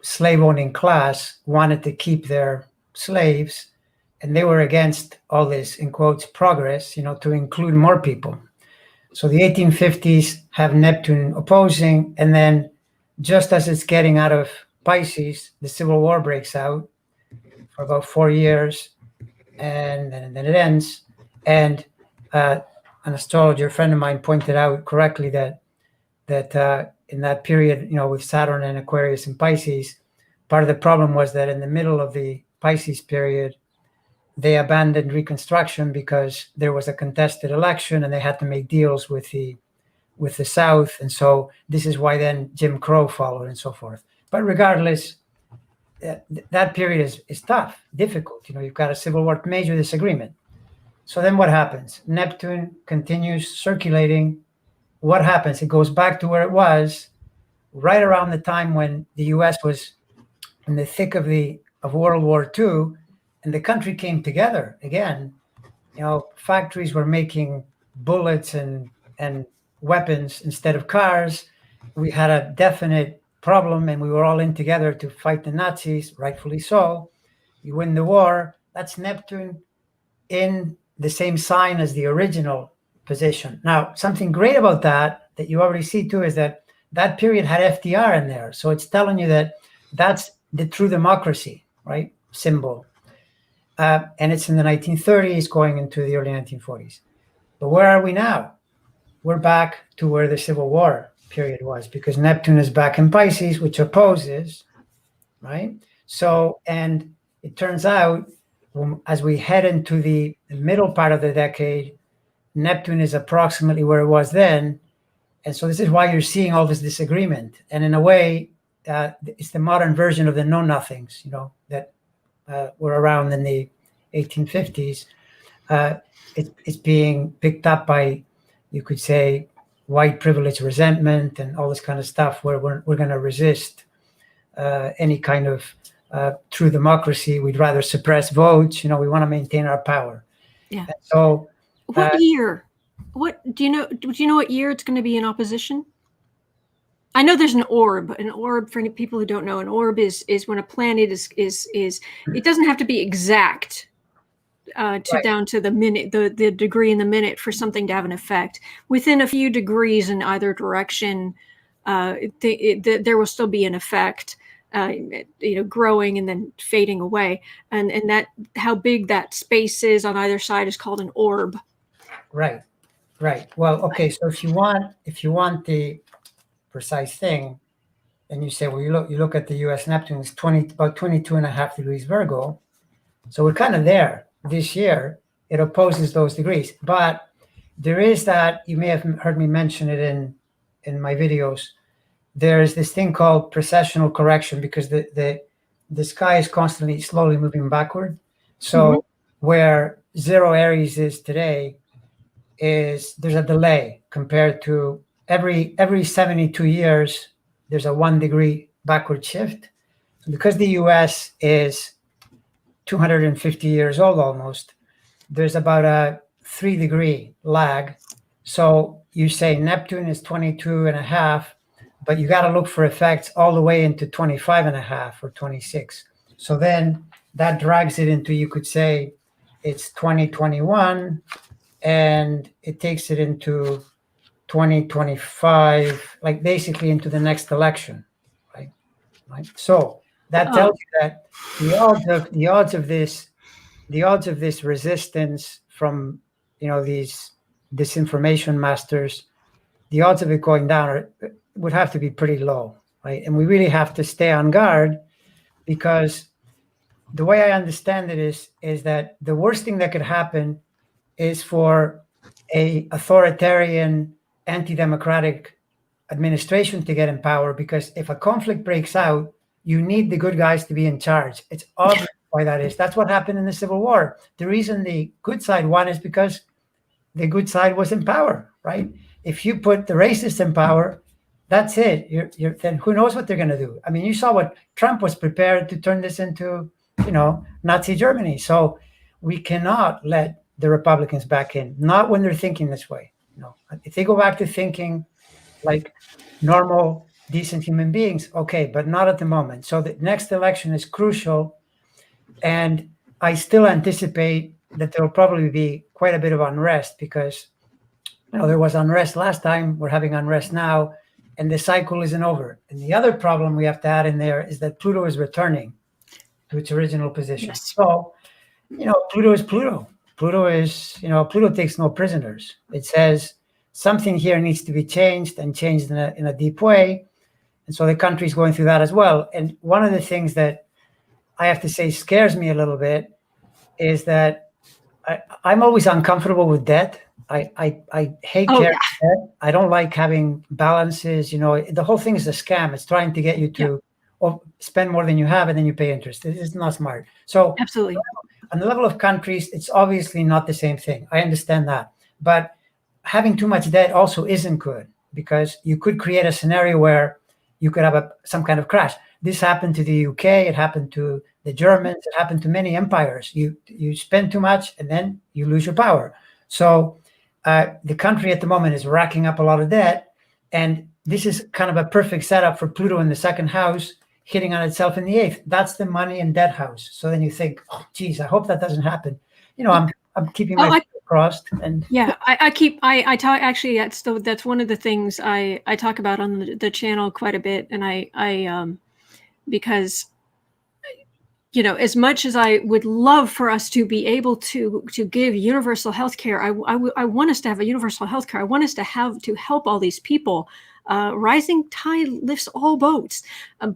slave-owning class wanted to keep their slaves, and they were against all this, in quotes, progress, to include more people. So the 1850s have Neptune opposing, and then just as it's getting out of Pisces, the Civil War breaks out for about 4 years, and then it ends. And an astrologer friend of mine pointed out correctly that in that period, with Saturn and Aquarius and Pisces, part of the problem was that in the middle of the Pisces period, they abandoned Reconstruction because there was a contested election and they had to make deals with the South. And so this is why then Jim Crow followed and so forth. But regardless, that period is tough, difficult. You've got a Civil War, major disagreement. So then what happens? Neptune continues circulating. What happens? It goes back to where it was right around the time when the US was in the thick of World War II, and the country came together again. Factories were making bullets and weapons instead of cars. We had a definite problem, and we were all in together to fight the Nazis, rightfully so. You win the war. That's Neptune in the same sign as the original position. Now, something great about that you already see too is that period had FDR in there. So it's telling you that that's the true democracy, right? Symbol. And it's in the 1930s going into the early 1940s. But where are we now? We're back to where the Civil War period was, because Neptune is back in Pisces, which opposes, right? So, and it turns out as we head into the middle part of the decade, Neptune is approximately where it was then. And so this is why you're seeing all this disagreement. And in a way, it's the modern version of the know-nothings, that were around in the 1850s. It's being picked up by, you could say, white privilege resentment and all this kind of stuff, where we're going to resist any kind of true democracy. We'd rather suppress votes. We want to maintain our power. Yeah. And so, what year? What do you know? Do you know what year it's going to be in opposition? I know there's an orb. An orb, for any people who don't know, an orb is when a planet is it doesn't have to be exact right, down to the minute, the degree in the minute for something to have an effect. Within a few degrees in either direction, there will still be an effect. Growing and then fading away, and that how big that space is on either side is called an orb. Right. Well, okay. So if you want the precise thing, and you say, well, you look at the US Neptune, it's about 22.5 degrees Virgo. So we're kind of there this year. It opposes those degrees, but there is that, you may have heard me mention it in my videos. There's this thing called precessional correction, because the sky is constantly slowly moving backward. So where 0 Aries is today is there's a delay compared to every 72 years, there's a 1 degree backward shift. So because the US is 250 years old almost, there's about a 3 degree lag. So you say Neptune is 22 and a half, but you got to look for effects all the way into 25 and a half or 26. So then that drags it into, you could say it's 2021, and it takes it into 2025, like basically into the next election, right? So that tells you that the odds of this resistance from these disinformation masters, the odds of it going down would have to be pretty low, right? And we really have to stay on guard, because the way I understand it is that the worst thing that could happen is for a authoritarian, anti-democratic administration to get in power, because if a conflict breaks out, you need the good guys to be in charge. It's obvious why that is. That's what happened in the Civil War. The reason the good side won is because the good side was in power, right? If you put the racists in power, that's it. Then who knows what they're going to do? I mean, you saw what Trump was prepared to turn this into, Nazi Germany. So we cannot let the Republicans back in, not when they're thinking this way. If they go back to thinking like normal, decent human beings, okay, but not at the moment. So the next election is crucial, and I still anticipate that there will probably be quite a bit of unrest, because there was unrest last time, we're having unrest now, and the cycle isn't over. And the other problem we have to add in there is that Pluto is returning to its original position. Yes. So, Pluto is Pluto. Pluto takes no prisoners. It says something here needs to be changed, and changed in a deep way. And so the country is going through that as well. And one of the things that I have to say scares me a little bit is that I'm always uncomfortable with debt. I hate carrying debt. I don't like having balances. The whole thing is a scam. It's trying to get you to spend more than you have, and then you pay interest. It's not smart. So Absolutely. on the level of countries, it's obviously not the same thing. I understand that. But having too much debt also isn't good, because you could create a scenario where you could have some kind of crash. This happened to the UK. It happened to the Germans. It happened to many empires. You spend too much, and then you lose your power. So the country at the moment is racking up a lot of debt, and this is kind of a perfect setup for Pluto in the second house hitting on itself in the eighth. That's the money and debt house. So then you think, oh, geez, I hope that doesn't happen. I'm keeping my fingers crossed. And I talk, actually, that's one of the things I talk about on the channel quite a bit. And I because, as much as I would love for us to be able to give universal health care, I want us to have a universal health care. I want us to help all these people. Rising tide lifts all boats.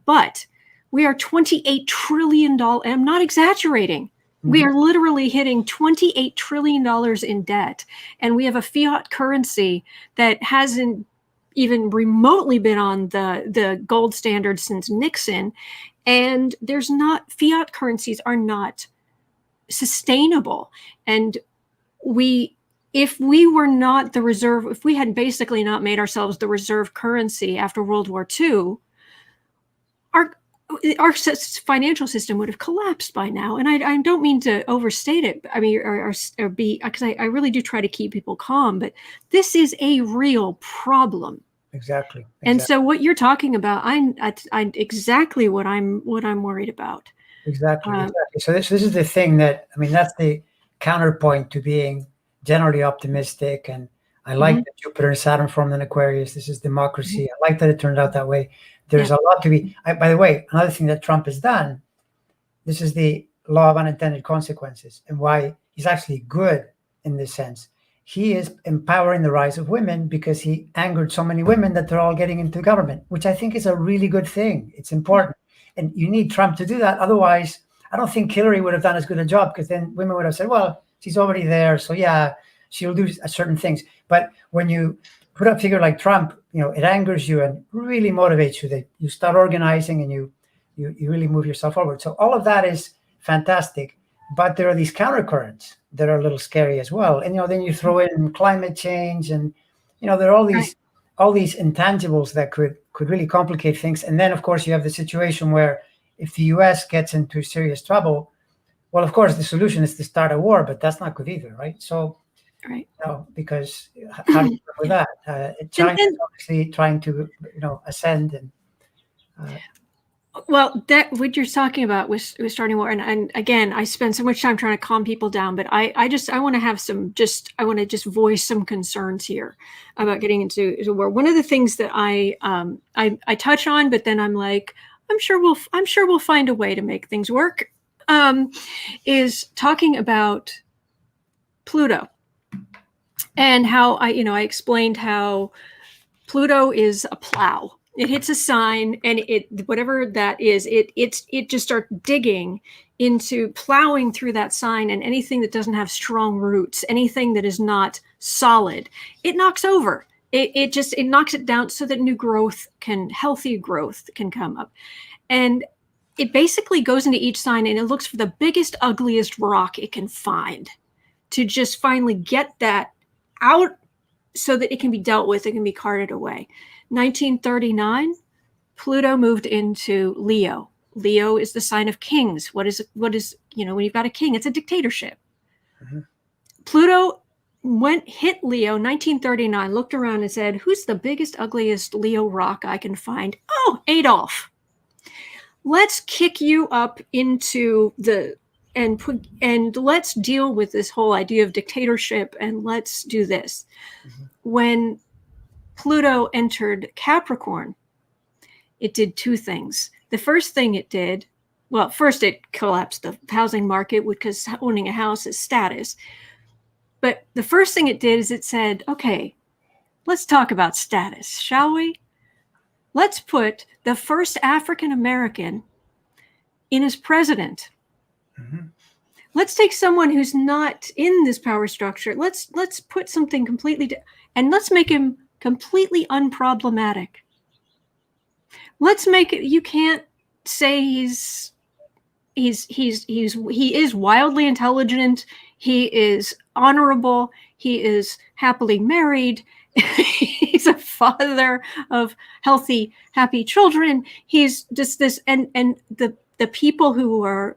But we are $28 trillion. And I'm not exaggerating. We are literally hitting $28 trillion in debt. And we have a fiat currency that hasn't even remotely been on the gold standard since Nixon. And fiat currencies are not sustainable. And if we were not the reserve, if we had basically not made ourselves the reserve currency after World War II, our financial system would have collapsed by now. And I don't mean to overstate it. I mean, or be, because I really do try to keep people calm, but this is a real problem. Exactly. And so what you're talking about, I'm exactly what I'm worried about. Exactly. So this is the thing that's the counterpoint to being generally optimistic. And I like that Jupiter and Saturn formed in Aquarius. This is democracy. I like that it turned out that way. There's a lot to be. By the way, another thing that Trump has done, this is the law of unintended consequences, and why he's actually good in this sense. He is empowering the rise of women, because he angered so many women that they're all getting into government, which I think is a really good thing. It's important. And you need Trump to do that. Otherwise, I don't think Hillary would have done as good a job, because then women would have said, well, she's already there. So yeah, she'll do certain things. But when you put a figure like Trump, it angers you and really motivates you, that you start organizing and you really move yourself forward. So all of that is fantastic. but there are these countercurrents that are a little scary as well. And then you throw in climate change, and there are all these intangibles that could really complicate things. And then of course you have the situation where if the US gets into serious trouble, well, of course the solution is to start a war, but that's not good either, right? So right. because how do you deal with that? China is obviously trying to ascend, and well, that what you're talking about was starting war, and again, I spend so much time trying to calm people down, but I want to have I want to just voice some concerns here about getting into war. One of the things that I touch on, but then I'm like, I'm sure we'll find a way to make things work. Is talking about Pluto and how I explained how Pluto is a plow. It hits a sign, and whatever that is, it just starts digging into plowing through that sign, and anything that doesn't have strong roots, anything that is not solid, it knocks over. It knocks it down so that healthy growth can come up. And it basically goes into each sign and it looks for the biggest, ugliest rock it can find to just finally get that out so that it can be dealt with, it can be carted away. 1939, Pluto moved into Leo. Leo is the sign of kings. What is when you've got a king, it's a dictatorship. Mm-hmm. Pluto hit Leo 1939, looked around and said, who's the biggest, ugliest Leo rock I can find? Oh, Adolf. Let's kick you up into and let's deal with this whole idea of dictatorship, and let's do this. Mm-hmm. When Pluto entered Capricorn, it did two things. The first thing it did, well, first it collapsed the housing market because owning a house is status. But the first thing it did is it said, okay, let's talk about status, shall we? Let's put the first African American in as president. Mm-hmm. Let's take someone who's not in this power structure. Let's put something completely, and let's make him completely unproblematic. Let's make it. You can't say he is wildly intelligent. He is honorable. He is happily married. He's a father of healthy, happy children. He's just this, and the people who are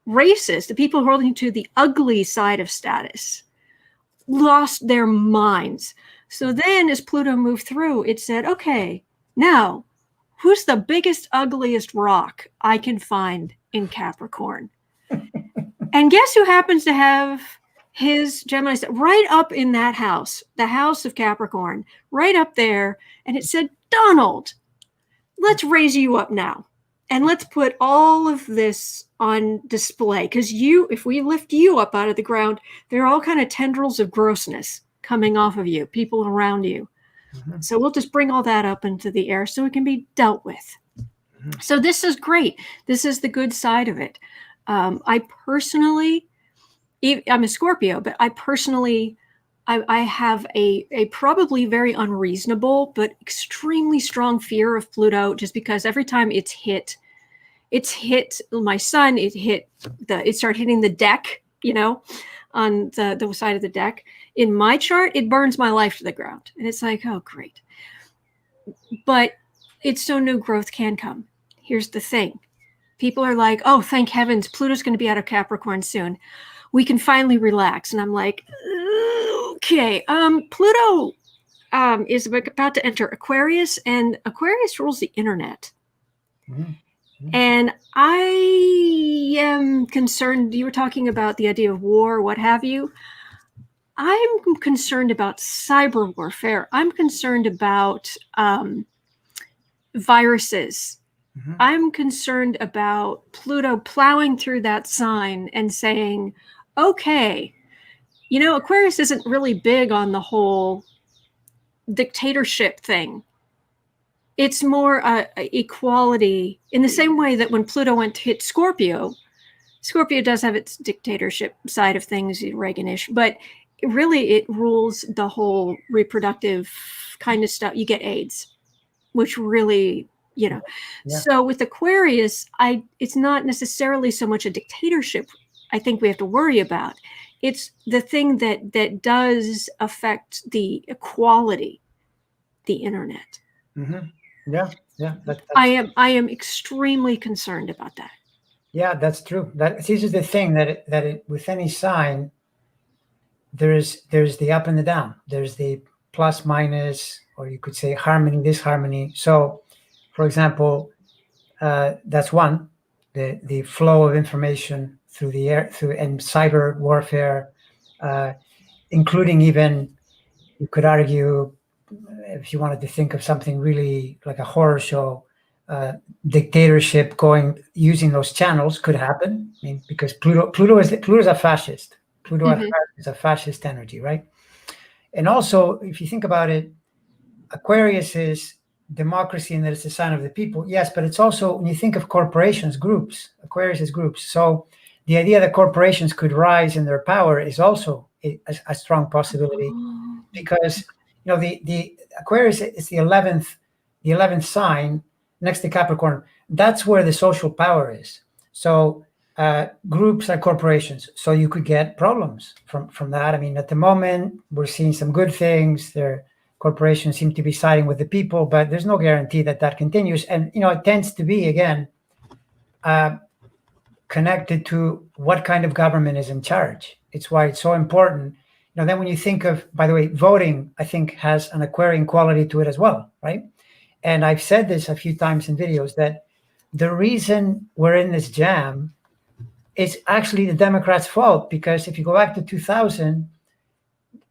racist, the people holding to the ugly side of status, lost their minds. So then as Pluto moved through, it said, okay, now who's the biggest, ugliest rock I can find in Capricorn? And guess who happens to have his Gemini right up in that house, the house of Capricorn, right up there. And it said, Donald, let's raise you up now. And let's put all of this on display. Because if we lift you up out of the ground, there are all kind of tendrils of grossness coming off of you, people around you. Mm-hmm. So we'll just bring all that up into the air so it can be dealt with. Mm-hmm. So this is great. This is the good side of it. I personally, I'm a Scorpio, but I personally, I have a probably very unreasonable, but extremely strong fear of Pluto, just because every time it's hit my sun, it started hitting the deck, on the side of the deck. In my chart, it burns my life to the ground. And it's like, oh, great. But it's so new growth can come. Here's the thing. People are like, oh, thank heavens, Pluto's going to be out of Capricorn soon. We can finally relax. And I'm like, okay, Pluto is about to enter Aquarius, and Aquarius rules the internet. Mm-hmm. And I am concerned, you were talking about the idea of war, what have you. I'm concerned about cyber warfare. I'm concerned about viruses. Mm-hmm. I'm concerned about Pluto plowing through that sign and saying, okay, Aquarius isn't really big on the whole dictatorship thing. It's more equality, in the same way that when Pluto went to hit Scorpio does have its dictatorship side of things, Reaganish, but it rules the whole reproductive kind of stuff. You get AIDS, which really you know. Yeah. So with Aquarius, it's not necessarily so much a dictatorship I think we have to worry about. It's the thing that does affect the equality, the internet. Mm-hmm. Yeah, yeah, I am extremely concerned about that. yeah, that's true. This is the thing that with any sign, there's the up and the down. There's the plus minus, or you could say harmony, disharmony. So, for example, that's one, the flow of information through the air, through and cyber warfare, uh, including even, you could argue, if you wanted to think of something really like a horror show, dictatorship using those channels could happen. I mean, because Pluto's a fascist. Pluto Mm-hmm. is a fascist energy, right? And also, if you think about it, Aquarius is democracy and that it's a sign of the people. Yes, but it's also, when you think of corporations, groups, Aquarius is groups. So the idea that corporations could rise in their power is also a strong possibility, because the Aquarius is the 11th sign next to Capricorn. That's where the social power is. So groups are corporations, so you could get problems from that. I mean, at the moment we're seeing some good things. Corporations seem to be siding with the people, but there's no guarantee that continues. And it tends to be, again, connected to what kind of government is in charge. It's why it's so important. Then when you think of, by the way, voting, I think has an Aquarian quality to it as well, right? And I've said this a few times in videos, that the reason we're in this jam is actually the Democrats' fault, because if you go back to 2000,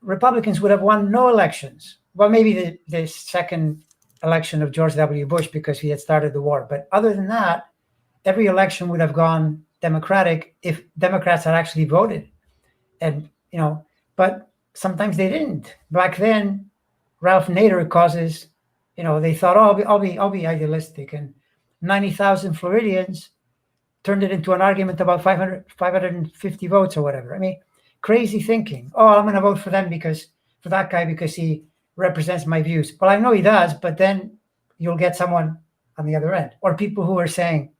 Republicans would have won no elections. Well, maybe the second election of George W. Bush, because he had started the war. But other than that, every election would have gone Democratic if Democrats had actually voted. And, but sometimes they didn't. Back then, Ralph Nader causes, they thought, oh, I'll be idealistic. And 90,000 Floridians turned it into an argument about 550 votes or whatever. I mean, crazy thinking. Oh, I'm going to vote for that guy because he represents my views. Well, I know he does, but then you'll get someone on the other end, or people who are saying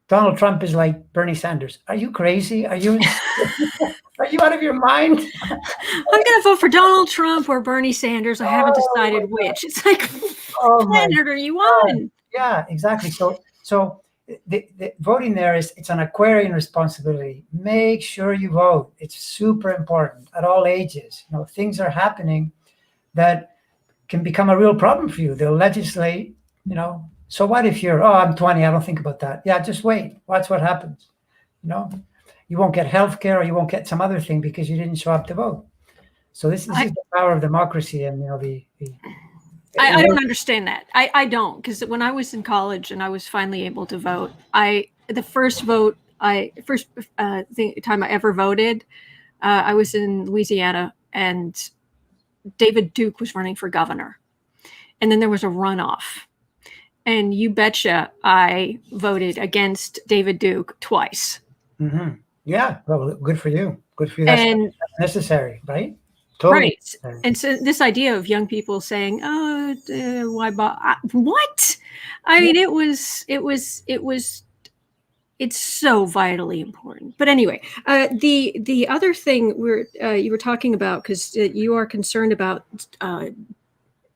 Donald Trump is like Bernie Sanders. Are you crazy? Are you out of your mind? I'm going to vote for Donald Trump or Bernie Sanders. I haven't decided which. It's like, what planet are you on? Yeah, exactly. So the voting there it's an Aquarian responsibility. Make sure you vote. It's super important at all ages. Things are happening that can become a real problem for you. They'll legislate, so what if I'm 20, I don't think about that. Yeah, just wait. Watch what happens. You won't get health care, or you won't get some other thing because you didn't show up to vote. So this is the power of democracy, and I don't understand that. I don't, because when I was in college and I was finally able to vote, the first time I ever voted, I was in Louisiana, and David Duke was running for governor, and then there was a runoff, and you betcha I voted against David Duke twice. Mm-hmm. Yeah, well, good for you. Good for you. That's necessary, right? Totally. Right. And so this idea of young people saying, "Oh, why what?" I mean, it's so vitally important. But anyway, the other thing you were talking about, because you are concerned about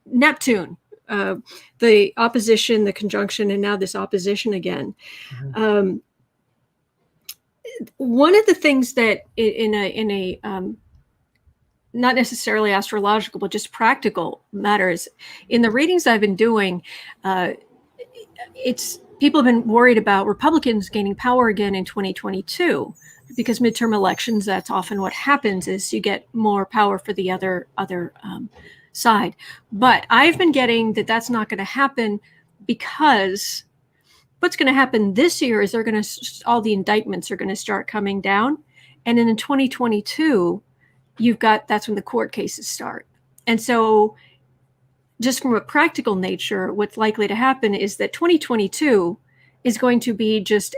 Neptune, the opposition, the conjunction, and now this opposition again. Mm-hmm. One of the things that in a not necessarily astrological, but just practical matters, in the readings I've been doing, people have been worried about Republicans gaining power again in 2022, because midterm elections, that's often what happens, is you get more power for the other side. But I've been getting that that's not going to happen, because what's going to happen this year is all the indictments are going to start coming down, and then in 2022 that's when the court cases start. And so just from a practical nature, what's likely to happen is that 2022 is going to be just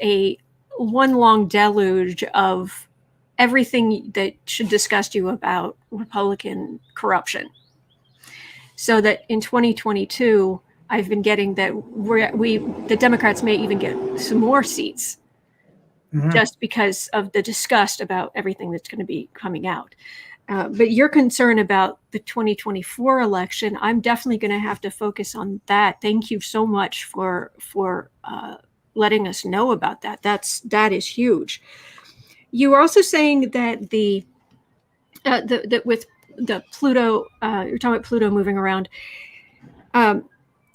one long deluge of everything that should disgust you about Republican corruption. So that in 2022, I've been getting that the Democrats may even get some more seats just because of the disgust about everything that's going to be coming out. But your concern about the 2024 election, I'm definitely going to have to focus on that. Thank you so much for letting us know about that. That is huge. You were also saying that that with the Pluto, you're talking about Pluto moving around.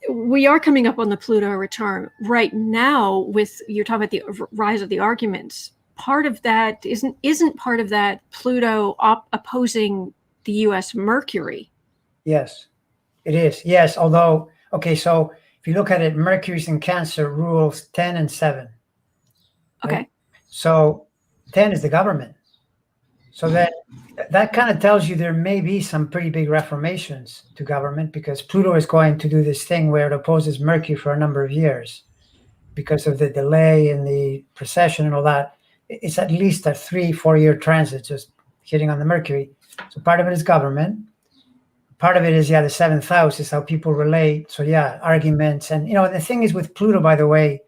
We are coming up on the Pluto return right now. With you're talking about the rise of the arguments. Part of that isn't part of that Pluto opposing the U.S. Mercury. Yes, it is. Yes, although okay, so if you look at it, Mercury's in Cancer rules 10 and 7. Right? Okay. So 10 is the government. So that kind of tells you there may be some pretty big reformations to government, because Pluto is going to do this thing where it opposes Mercury for a number of years because of the delay in the precession and all that. It's at least a 3-4 year transit just hitting on the Mercury. So part of it is government. Part of it is, the seventh house is how people relate. So arguments. And, the thing is with Pluto, by the way,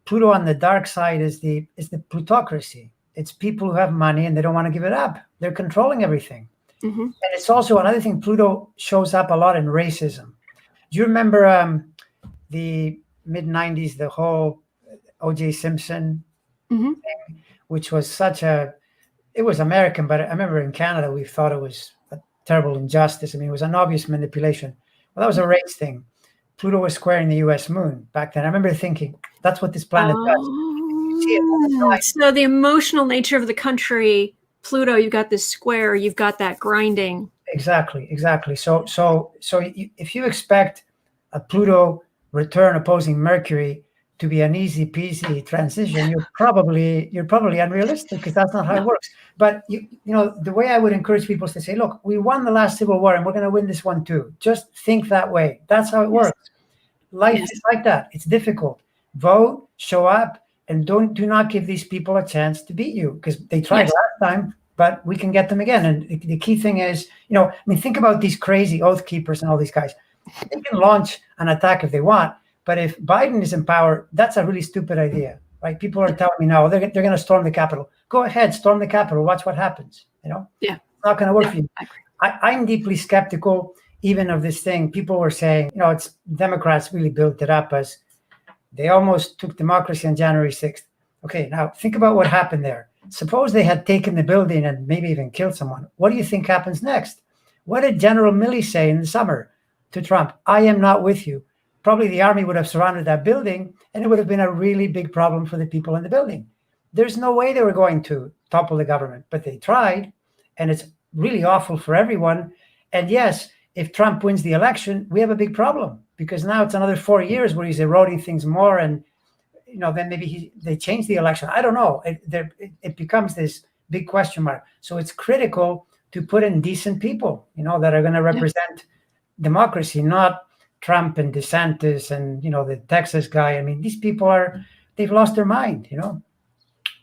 Pluto on the dark side is the plutocracy. It's people who have money and they don't want to give it up. They're controlling everything. Mm-hmm. And it's also another thing, Pluto shows up a lot in racism. Do you remember the mid-90s, the whole O.J. Simpson thing, which was it was American, but I remember in Canada, we thought it was a terrible injustice. I mean, it was an obvious manipulation. Well, that was a race thing. Pluto was squaring the U.S. moon back then. I remember thinking, that's what this planet does. So the emotional nature of the country, Pluto, you've got this square, you've got that grinding. Exactly. So if you expect a Pluto return opposing Mercury to be an easy peasy transition, you're probably unrealistic, because that's not how it works. But the way I would encourage people is to say, look, we won the last civil war and we're going to win this one too. Just think that way. That's how it works. Life is like that. It's difficult. Vote, show up, and do not give these people a chance to beat you, because they tried last time, but we can get them again. And the key thing is, think about these crazy oath keepers and all these guys. They can launch an attack if they want, but if Biden is in power, that's a really stupid idea, right? People are telling me now they're going to storm the Capitol. Go ahead, storm the Capitol. Watch what happens. It's not going to work for you. I'm deeply skeptical even of this thing. People were saying, it's Democrats really built it up as they almost took democracy on January 6th. Okay, now think about what happened there. Suppose they had taken the building and maybe even killed someone. What do you think happens next? What did General Milley say in the summer to Trump? I am not with you. Probably the army would have surrounded that building, and it would have been a really big problem for the people in the building. There's no way they were going to topple the government, but they tried, and it's really awful for everyone. And yes, if Trump wins the election, we have a big problem, because now it's another 4 years where he's eroding things more, and then maybe they change the election. I don't know. It becomes this big question mark. So it's critical to put in decent people, that are going to represent democracy, not Trump and DeSantis and the Texas guy. I mean, these people they've lost their mind.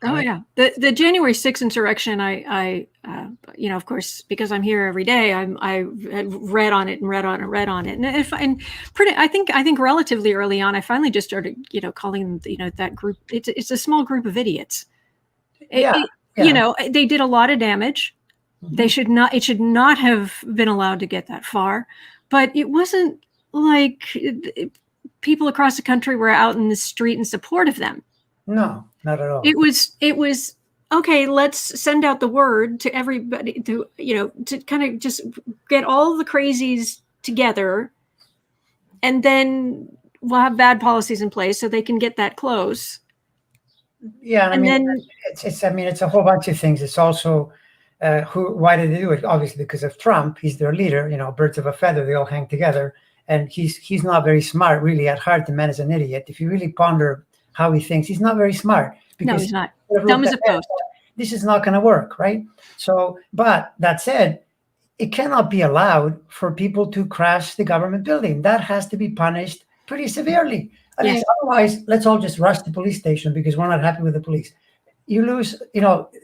Oh yeah, the January 6th insurrection. I of course, because I'm here every day, I read on it, and I think relatively early on, I finally just started, calling that group. It's a small group of idiots. They did a lot of damage. Mm-hmm. It should not have been allowed to get that far, but it wasn't like people across the country were out in the street in support of them. No, not at all. It was okay. Let's send out the word to everybody to kind of just get all the crazies together, and then we'll have bad policies in place so they can get that close. Yeah, it's a whole bunch of things. It's also why did they do it? Obviously because of Trump. He's their leader. Birds of a feather, they all hang together. And he's not very smart, really. At heart, the man is an idiot. If you really ponder how he thinks, he's not very smart. No, he's not. Dumb as a post. This is not going to work, right? So, but that said, it cannot be allowed for people to crash the government building. That has to be punished pretty severely. I mean, otherwise, let's all just rush the police station because we're not happy with the police. You lose,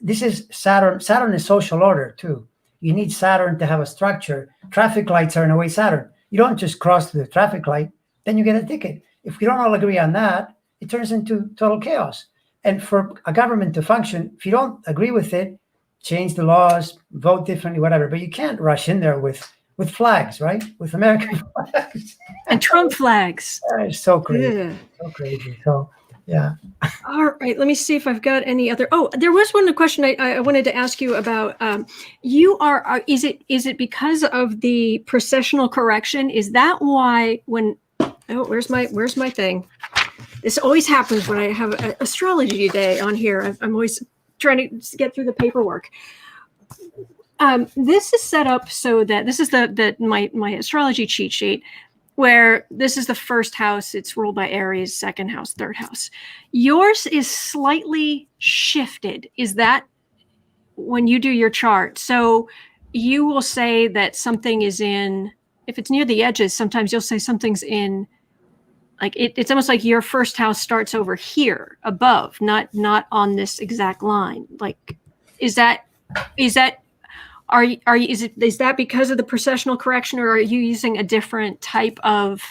this is Saturn. Saturn is social order, too. You need Saturn to have a structure. Traffic lights are in a way Saturn. You don't just cross the traffic light. then you get a ticket. If we don't all agree on that, it turns into total chaos. And for a government to function, if you don't agree with it, change the laws, vote differently, whatever. But you can't rush in there with flags, right? With American flags. And Trump flags. It's so crazy. Yeah. So crazy. So, yeah. All right, let me see if I've got any other. Oh, there was one question I wanted to ask you about. You are is it because of the precessional correction? Is that why when where's my thing? This always happens when I have an astrology day on here. I'm always trying to get through the paperwork. This is set up so that this is my astrology cheat sheet, where this is the first house. It's ruled by Aries, second house, third house. Yours is slightly shifted. Is that when you do your chart? So you will say that something is in, if it's near the edges, sometimes you'll say something's in, like it's almost like your first house starts over here above, not on this exact line. Like, is that is that because of the precessional correction, or are you using a different type of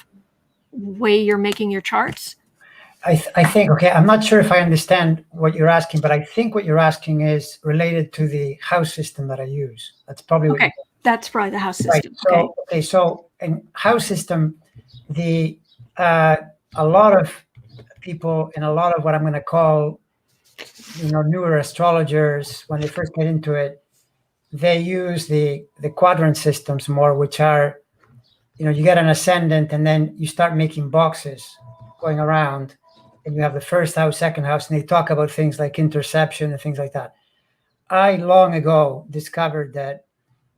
way you're making your charts? I think, okay, I'm not sure if I understand what you're asking, but I think what you're asking is related to the house system that I use. That's probably okay. That's probably the house system. Right. So in house system, a lot of people and a lot of what I'm going to call, newer astrologers, when they first get into it, they use the quadrant systems more, which are, you get an ascendant and then you start making boxes going around, and you have the first house, second house, and they talk about things like interception and things like that. I long ago discovered that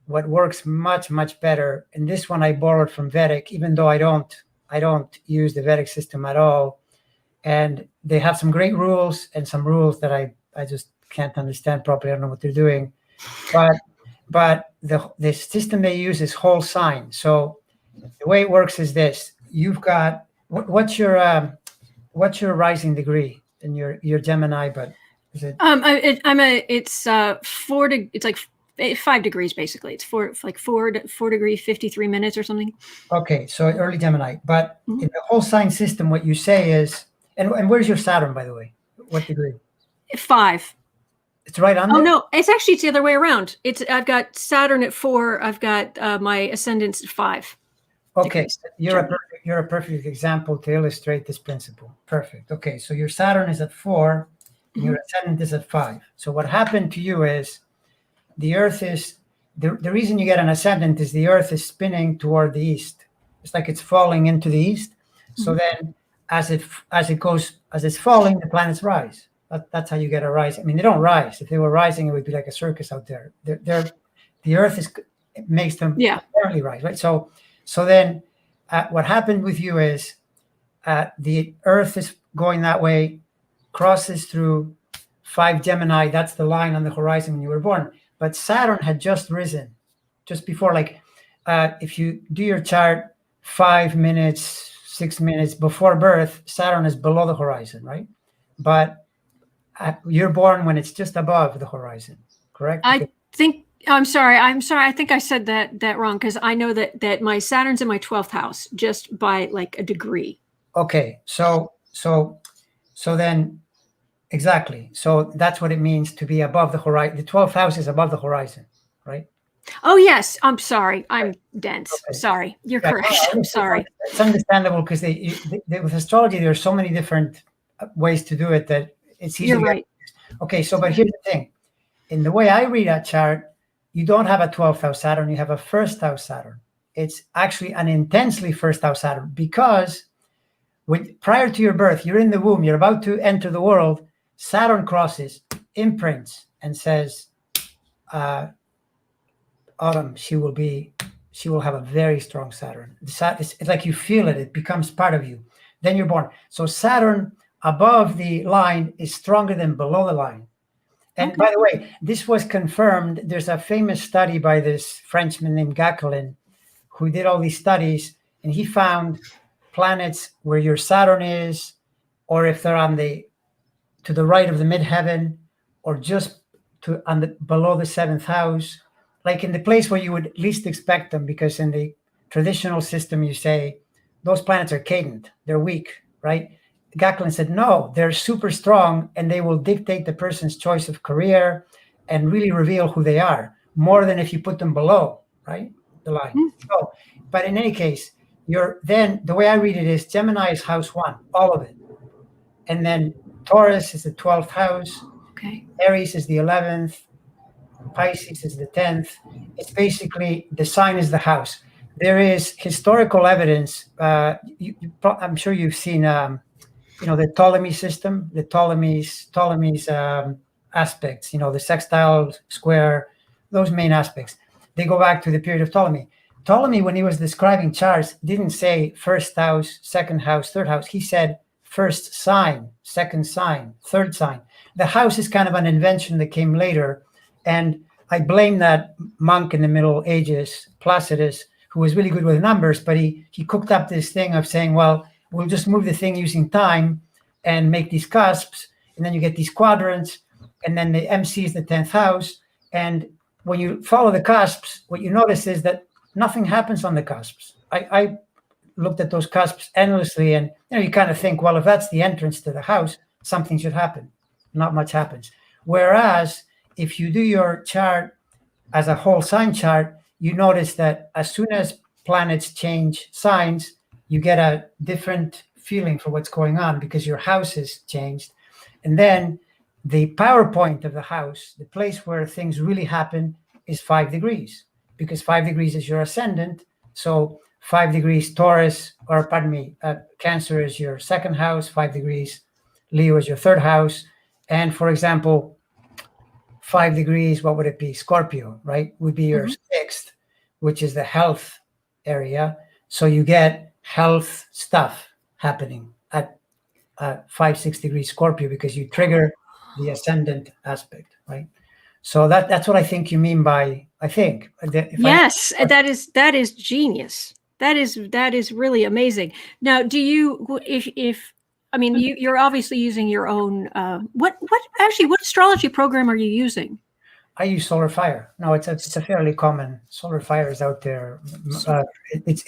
what works much, much better, and this one I borrowed from Vedic, even though I don't use the Vedic system at all. And they have some great rules and some rules that I just can't understand properly. I don't know what they're doing. But the system they use is whole sign. So the way it works is this: you've got what's your rising degree? And you're Gemini, but is it? It's 5 degrees basically. It's 4 degrees 53 minutes or something. Okay, so early Gemini. But in the whole sign system, what you say is, and where's your Saturn, by the way? What degree? 5. It's right on there? Oh no, it's the other way around. I've got Saturn at 4. I've got my ascendants at 5. Okay, you're a perfect example to illustrate this principle. Perfect. Okay, so your Saturn is at 4, and your ascendant is at 5. So what happened to you is the Earth is the reason you get an ascendant is the Earth is spinning toward the east. It's like it's falling into the east. So then, as it's falling, the planets rise. That's how you get a rise. I mean, they don't rise. If they were rising, it would be like a circus out there. The Earth makes them apparently rise, right? So then, what happened with you is the Earth is going that way, crosses through 5 Gemini. That's the line on the horizon when you were born. But Saturn had just risen, just before. Like, if you do your chart 5 minutes, 6 minutes before birth, Saturn is below the horizon, right? But you're born when it's just above the horizon, correct? I'm sorry. I think I said that wrong, because I know that my Saturn's in my 12th house just by like a degree. Okay, so then exactly. So that's what it means to be above the horizon. The 12th house is above the horizon, right? Oh yes. I'm sorry. I'm dense. Okay. Sorry. You're correct. I'm sorry. It's understandable, because with astrology there are so many different ways to do it that it's easy. You're right. Okay, so but here's the thing. In the way I read that chart, you don't have a 12th house Saturn, you have a first house Saturn. It's actually an intensely first house Saturn, because prior to your birth, you're in the womb, you're about to enter the world, Saturn crosses, imprints, and says, Autumn, she will have a very strong Saturn. It's like you feel it, it becomes part of you. Then you're born. So Saturn above the line is stronger than below the line. And by the way, this was confirmed. There's a famous study by this Frenchman named Gacquelin, who did all these studies, and he found planets where your Saturn is, or if they're to the right of the midheaven, or just below the 7th house, like in the place where you would least expect them, because in the traditional system you say those planets are cadent, they're weak, right? Gatlin said, no, they're super strong and they will dictate the person's choice of career and really reveal who they are more than if you put them below, right? The line. So, but in any case, then the way I read it is Gemini is house 1, all of it. And then Taurus is the 12th house. Okay. Aries is the 11th. Pisces is the 10th. It's basically the sign is the house. There is historical evidence. I'm sure you've seen, the Ptolemy system, the Ptolemy's aspects, the sextile square, those main aspects. They go back to the period of Ptolemy. Ptolemy, when he was describing charts, didn't say first house, second house, third house. He said first sign, second sign, third sign. The house is kind of an invention that came later. And I blame that monk in the Middle Ages, Placidus, who was really good with numbers, but he cooked up this thing of saying, well, we'll just move the thing using time and make these cusps. And then you get these quadrants. And then the MC is the 10th house. And when you follow the cusps, what you notice is that nothing happens on the cusps. I looked at those cusps endlessly. And you kind of think, well, if that's the entrance to the house, something should happen. Not much happens. Whereas if you do your chart as a whole sign chart, you notice that as soon as planets change signs, you get a different feeling for what's going on because your house is changed. And then the power point of the house, the place where things really happen, is 5 degrees, because 5 degrees is your ascendant. So 5 degrees Taurus, or pardon me, Cancer is your second house, 5 degrees Leo is your third house. And for example, 5 degrees, what would it be? Scorpio, right? Would be your sixth, which is the health area. So you get health stuff happening at 5-6 degrees Scorpio because you trigger the ascendant aspect, right? So that's what I think you mean by, I think. Yes, that is genius. That is really amazing. Now, do you, if I mean, you're obviously using your own, what astrology program are you using? I use Solar Fire. No, it's a fairly common. Solar Fire is out there. It's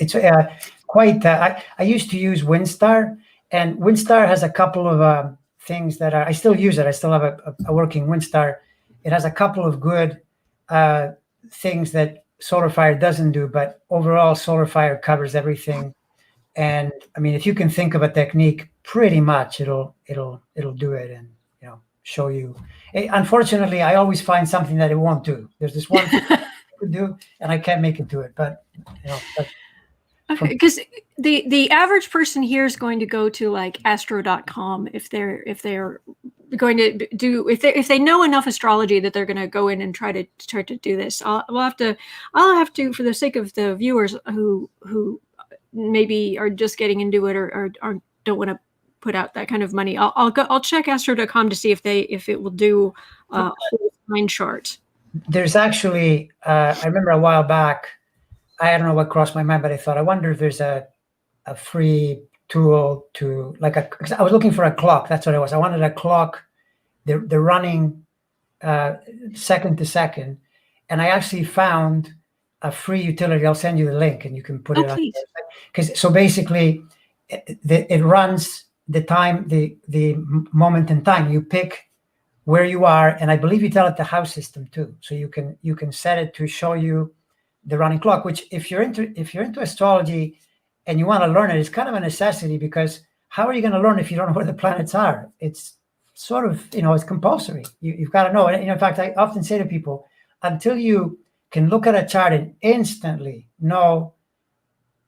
quite. I used to use WinStar, and WinStar has a couple of things that I still use it. I still have a working WinStar. It has a couple of good things that Solar Fire doesn't do, but overall, Solar Fire covers everything. And I mean, if you can think of a technique, pretty much it'll do it and show you. Unfortunately, I always find something that it won't do. There's this one thing it could do, and I can't make it do it. But okay, because the average person here is going to go to like astro.com if they're going to do if they know enough astrology that they're going to go in and try to do this. I'll have to, for the sake of the viewers who maybe are just getting into it or don't want to put out that kind of money, I'll check astro.com to see if it will do a whole sign chart. There's actually I remember a while back, I don't know what crossed my mind, but I thought, I wonder if there's a free tool to I was looking for a clock. That's what it was. I wanted a clock, the running second to second, and I actually found a free utility. I'll send you the link, and you can put it on. Because so basically, it runs the time, the moment in time. You pick where you are, and I believe you tell it the house system too. So you can set it to show you the running clock. Which if you're into astrology and you want to learn it, it's kind of a necessity, because how are you going to learn if you don't know where the planets are? It's sort of, it's compulsory. You've got to know. And in fact, I often say to people, until you can look at a chart and instantly know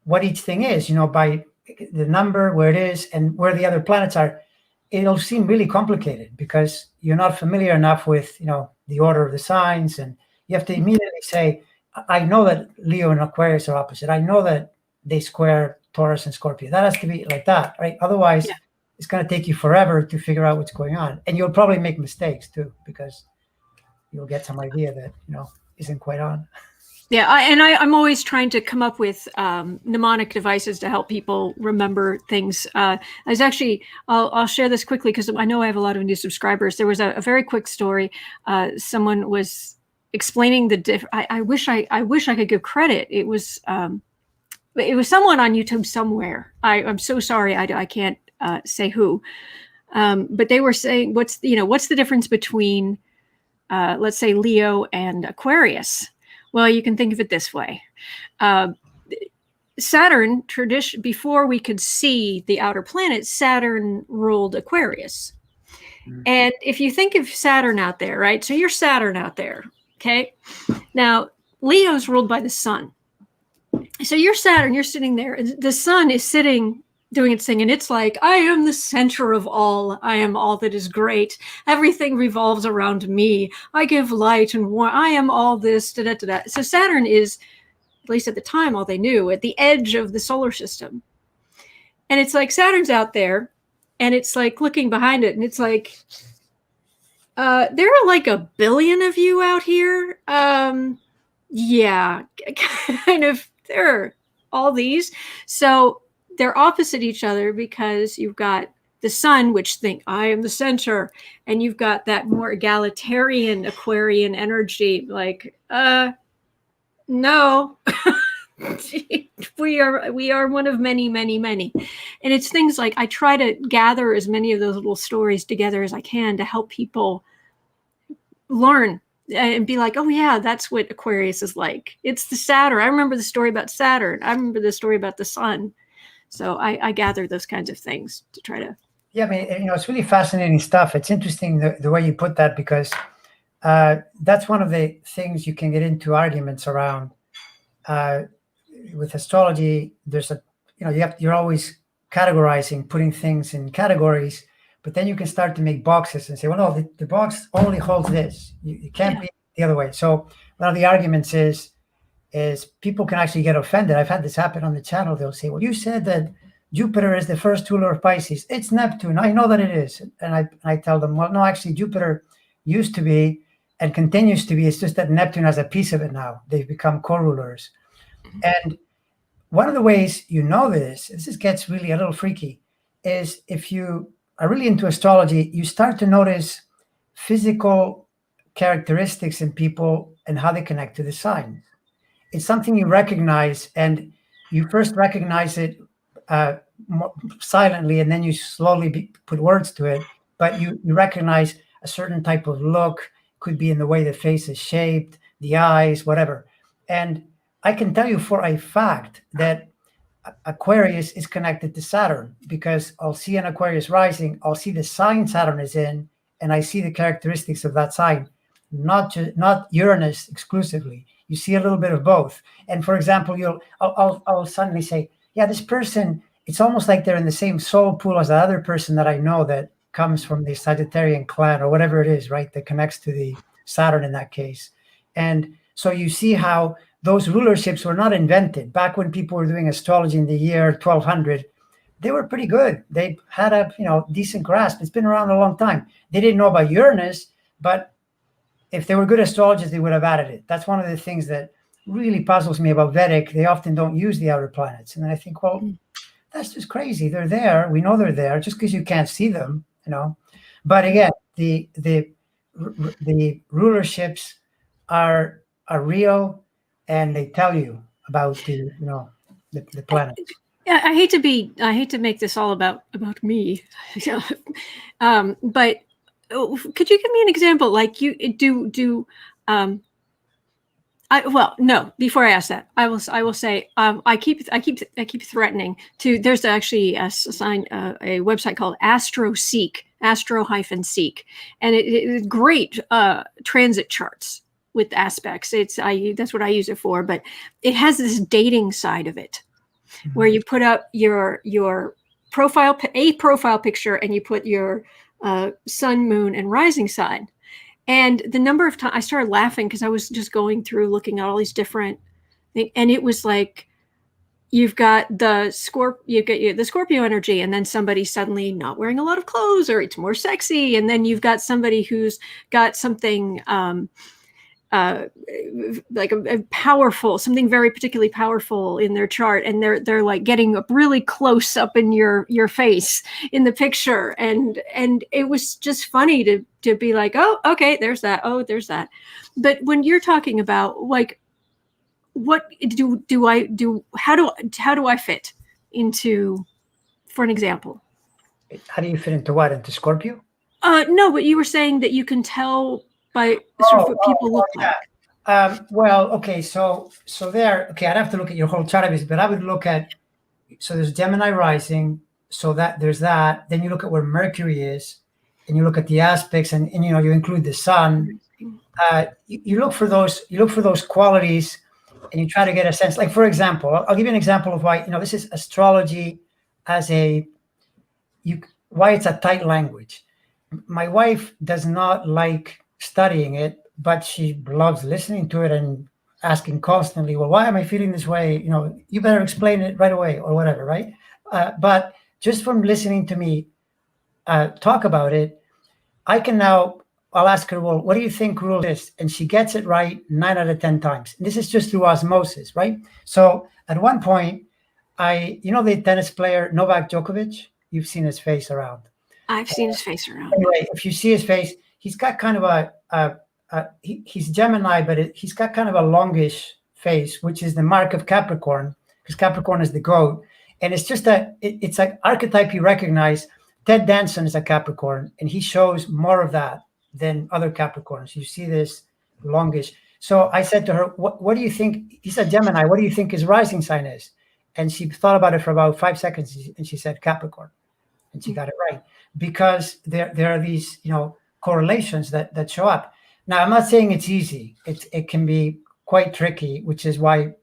what each thing is, by the number, where it is, and where the other planets are, it'll seem really complicated because you're not familiar enough with, the order of the signs. And you have to immediately say, I know that Leo and Aquarius are opposite. I know that they square Taurus and Scorpio. That has to be like that, right? Otherwise, it's going to take you forever to figure out what's going on. And you'll probably make mistakes too, because you'll get some idea that, isn't quite on. Yeah, I'm always trying to come up with mnemonic devices to help people remember things. I'll share this quickly because I know I have a lot of new subscribers. There was a very quick story. Someone was explaining the I wish I could give credit. It was it was someone on YouTube somewhere. I'm so sorry, I can't say who, but they were saying, what's the difference between let's say Leo and Aquarius? Well, you can think of it this way. Saturn, before we could see the outer planets, Saturn ruled Aquarius. And if you think of Saturn out there, right? So you're Saturn out there, okay? Now, Leo's ruled by the sun. So you're Saturn, you're sitting there, and the sun is sitting doing its thing, and it's like, I am the center of all. I am all that is great. Everything revolves around me. I give light and warmth. I am all this, da, da, da, da. So Saturn is, at least at the time, all they knew, at the edge of the solar system. And it's like Saturn's out there, and it's like looking behind it, and it's like, there are like 1 billion of you out here. Yeah, kind of, there are all these. So they're opposite each other because you've got the sun, which think I am the center, and you've got that more egalitarian Aquarian energy, like, no. we are one of many, many, many. And it's things like, I try to gather as many of those little stories together as I can to help people learn and be like, oh yeah, that's what Aquarius is like. It's the Saturn. I remember the story about Saturn. I remember the story about the sun. So I gather those kinds of things to try to. Yeah, I mean, it's really fascinating stuff. It's interesting the way you put that, because that's one of the things you can get into arguments around. With astrology, there's you're always categorizing, putting things in categories, but then you can start to make boxes and say, well, no, the box only holds this. You can't be the other way. So one of the arguments is people can actually get offended. I've had this happen on the channel. They'll say, well, you said that Jupiter is the first ruler of Pisces. It's Neptune. I know that it is. And I tell them, well, no, actually Jupiter used to be and continues to be. It's just that Neptune has a piece of it now. They've become co-rulers. And one of the ways you know this gets really a little freaky, is if you are really into astrology, you start to notice physical characteristics in people and how they connect to the signs. It's something you recognize, and you first recognize it silently, and then you slowly put words to it. But you recognize a certain type of look, could be in the way the face is shaped, the eyes, whatever. And I can tell you for a fact that Aquarius is connected to Saturn, because I'll see an Aquarius rising, I'll see the sign Saturn is in, and I see the characteristics of that sign, not Uranus exclusively. You see a little bit of both. And for example, I'll suddenly say, yeah, this person, it's almost like they're in the same soul pool as the other person that I know that comes from the Sagittarian clan or whatever it is, right? That connects to the Saturn in that case. And so you see how those rulerships were not invented. Back when people were doing astrology in the year 1200, they were pretty good. They had a decent grasp. It's been around a long time. They didn't know about Uranus, but if they were good astrologers, they would have added it. That's one of the things that really puzzles me about Vedic. They often don't use the outer planets. And then I think, well, that's just crazy. They're there. We know they're there, just because you can't see them, But again, the rulerships are real, and they tell you about the planets. Yeah, I hate to make this all about me, but could you give me an example? Like you do. No. Before I ask that, I will say I keep threatening to. There's actually a website called Astro-Seek, and it's great transit charts with aspects. That's what I use it for, but it has this dating side of it, where you put up your profile picture, and you put your sun, moon, and rising sign. And the number of times I started laughing, because I was just going through looking at all these different things, and it was like, you've got the Scorpio energy, and then somebody suddenly not wearing a lot of clothes, or it's more sexy, and then you've got somebody who's got something like a powerful, something very particularly powerful in their chart, and they're like getting up really close up in your face in the picture, and it was just funny to be like, oh, okay, there's that, oh, there's that. But when you're talking about, like, what do I do? How do I fit into, for an example? How do you fit into what? Into Scorpio? No, but you were saying that you can tell by sort of what people look like. Well, okay, so there, okay, I'd have to look at your whole chart, obviously, but I would look at, so there's Gemini rising, so that there's that. Then you look at where Mercury is, and you look at the aspects, and you know, you include the sun. You look for those qualities, and you try to get a sense. Like, for example, I'll give you an example of why, you know, this is astrology as why it's a tight language. My wife does not like studying it, but she loves listening to it and asking constantly, well, why am I feeling this way? You know, you better explain it right away or whatever, right? But just from listening to me talk about it, I'll ask her, well, what do you think rule is? And she gets it right 9 out of 10 times. And this is just through osmosis, right? So at one point, you know the tennis player Novak Djokovic? You've seen his face around. I've seen his face around. Anyway, if you see his face, he's got kind of he's Gemini, but he's got kind of a longish face, which is the mark of Capricorn, because Capricorn is the goat. And it's just it's an archetype you recognize. Ted Danson is a Capricorn, and he shows more of that than other Capricorns. You see this longish. So I said to her, what do you think? He's a Gemini. What do you think his rising sign is? And she thought about it for about 5 seconds, and she said Capricorn. And she got it right, because there are these, you know, correlations that show up. Now, I'm not saying it's easy. It can be quite tricky, which is why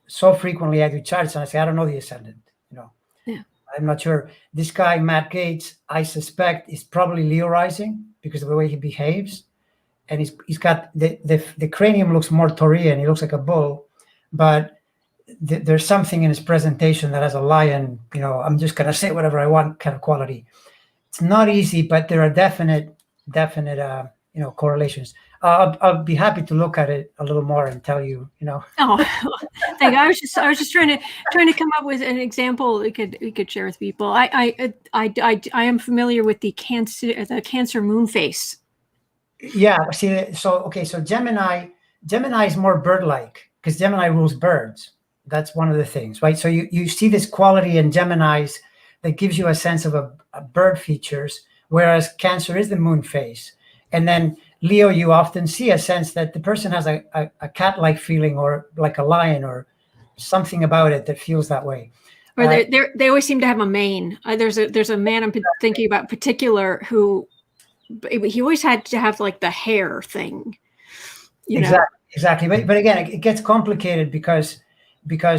so frequently I do charts and I say, I don't know the ascendant, you know. Yeah. I'm not sure. This guy, Matt Gates, I suspect is probably Leo rising because of the way he behaves. And he's got the cranium looks more Taurian. He looks like a bull, but there's something in his presentation that has a lion, you know, I'm just going to say whatever I want kind of quality. It's not easy, but there are definite, you know, correlations. I'll be happy to look at it a little more and tell you, you know. Oh, thank you. I was just trying to come up with an example we could share with people. I am familiar with the Cancer moon face. Yeah. See, so Gemini is more bird-like because Gemini rules birds. That's one of the things, right? So you see this quality in Geminis that gives you a sense of a bird features, whereas Cancer is the moon face. And then Leo, you often see a sense that the person has a cat-like feeling or like a lion or something about it that feels that way. Or they always seem to have a mane. There's a man I'm thinking about particular who he always had to have like the hair thing. You know? Exactly. But again, it gets complicated because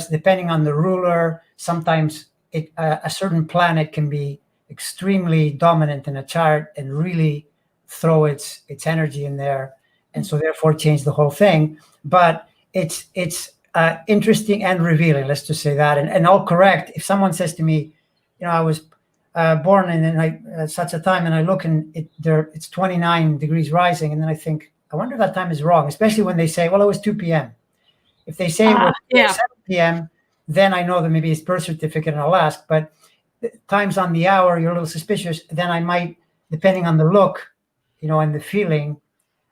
depending on the ruler, sometimes a certain planet can be extremely dominant in a chart and really throw its energy in there, and so therefore change the whole thing. But it's interesting and revealing, let's just say that, and all correct. If someone says to me, you know, I was born in such a time, and I look and it's 29 degrees rising, and then I think, I wonder if that time is wrong, especially when they say, well, it was 2 p.m. If they say it was 7 p.m., then I know that maybe it's birth certificate and I'll ask, but times on the hour, you're a little suspicious, then I might, depending on the look, you know, and the feeling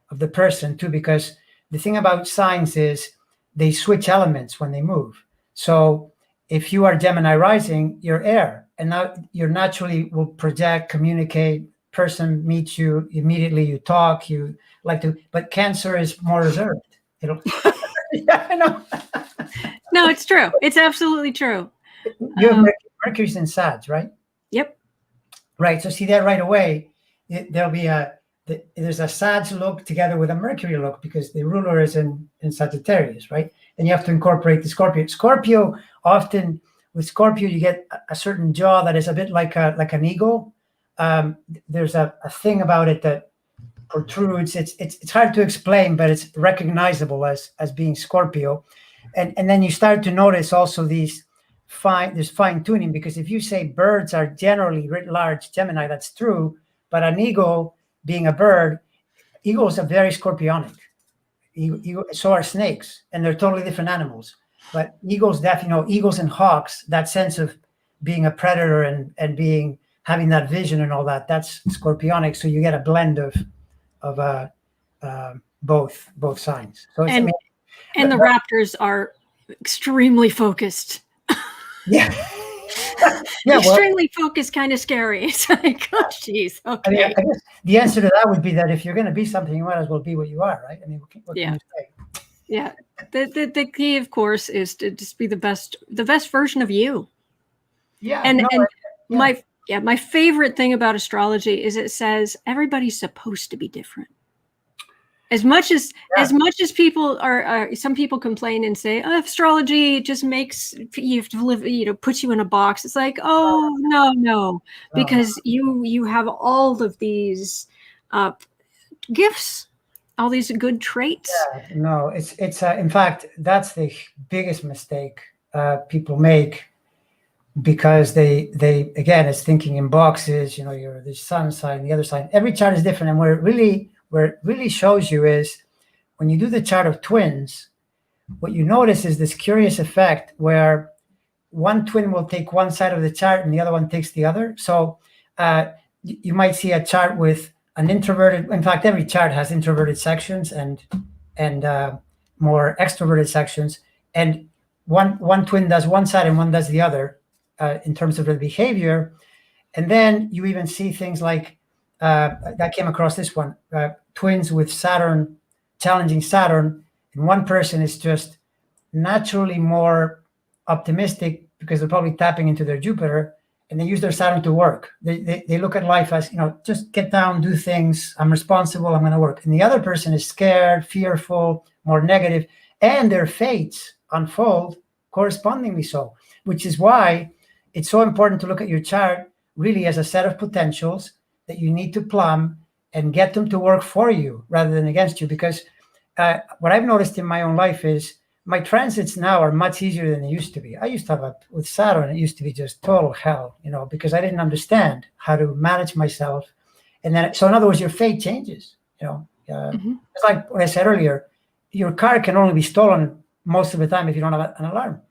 of the person too, because the thing about signs is they switch elements when they move. So if you are Gemini rising, you're air, and now you naturally will project, communicate, person meets you, immediately you talk, you like to, but Cancer is more reserved. It'll, yeah, I know. No, it's true. It's absolutely true. You have Mercury's in Sag, right? Yep. Right. So see that right away, there'll be there's a Sag look together with a Mercury look because the ruler is in Sagittarius, right? And you have to incorporate the Scorpio. Scorpio, often with Scorpio, you get a certain jaw that is a bit like an eagle. There's a thing about it that protrudes. It's hard to explain, but it's recognizable as being Scorpio. And then you start to notice also there's fine tuning, because if you say birds are generally writ large Gemini, that's true. But an eagle, being a bird, eagles are very scorpionic. So are snakes, and they're totally different animals. But eagles, definitely, eagles and hawks, that sense of being a predator and having that vision and all that, that's scorpionic. So you get a blend of both signs. So and the raptors are extremely focused. Yeah. Yeah, well, Extremely focused, kind of scary. It's like, oh, geez, I mean, okay. I guess the answer to that would be that if you're going to be something, you might as well be what you are, right? I mean, what can Yeah. you say? Yeah. The key, of course, is to just be the best version of you. Yeah. And No, yeah. my favorite thing about astrology is it says everybody's supposed to be different. As much as people are, some people complain and say, oh, astrology just makes you have to live, puts you in a box. It's like, oh, no, because you have all of these gifts, all these good traits. Yeah, no, it's in fact, that's the biggest mistake people make, because they again, it's thinking in boxes. You're the sun sign, the other sign. Every chart is different, and where it really shows you is when you do the chart of twins. What you notice is this curious effect where one twin will take one side of the chart and the other one takes the other. So you might see a chart with an introverted. In fact, every chart has introverted sections and more extroverted sections, and one twin does one side and one does the other in terms of their behavior. And then you even see things like I came across this one: twins with Saturn challenging Saturn, and one person is just naturally more optimistic because they're probably tapping into their Jupiter, and they use their Saturn to work. They look at life as, just get down, do things. I'm responsible. I'm going to work. And the other person is scared, fearful, more negative, and their fates unfold correspondingly so, which is why it's so important to look at your chart really as a set of potentials that you need to plumb and get them to work for you rather than against you. Because what I've noticed in my own life is my transits now are much easier than they used to be. I used to have with Saturn, it used to be just total hell, because I didn't understand how to manage myself. And then, so in other words, your fate changes, It's like what I said earlier, your car can only be stolen most of the time if you don't have an alarm.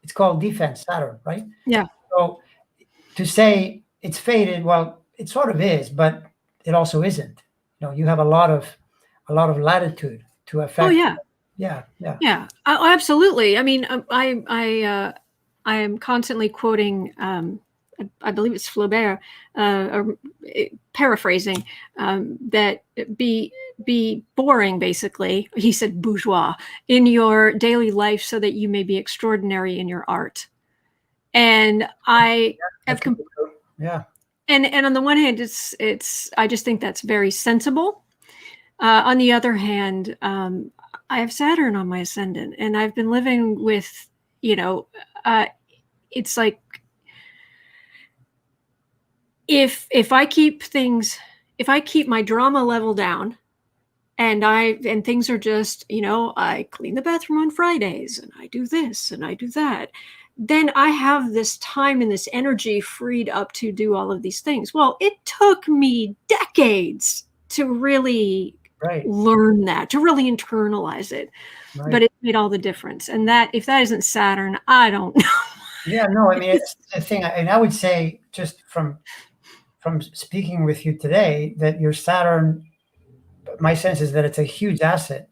It's called defense, Saturn, right? Yeah. So to say it's fated, well, it sort of is, but it also isn't. You have a lot of latitude to affect. Oh, yeah. Yeah. Absolutely. I mean, I am constantly quoting, I believe it's Flaubert, or paraphrasing, that be boring, basically. He said bourgeois in your daily life so that you may be extraordinary in your art. And I have, and on the one hand, it's I just think that's very sensible. On the other hand, I have Saturn on my ascendant, and I've been living with, it's like if I keep my drama level down, and things are just, I clean the bathroom on Fridays, and I do this and I do that, then I have this time and this energy freed up to do all of these things. Well, it took me decades to really learn that, to really internalize it. Right. But it made all the difference. And that, if that isn't Saturn, I don't know. Yeah, no, I mean, it's the thing. And I would say, just from speaking with you today, that your Saturn, my sense is that it's a huge asset.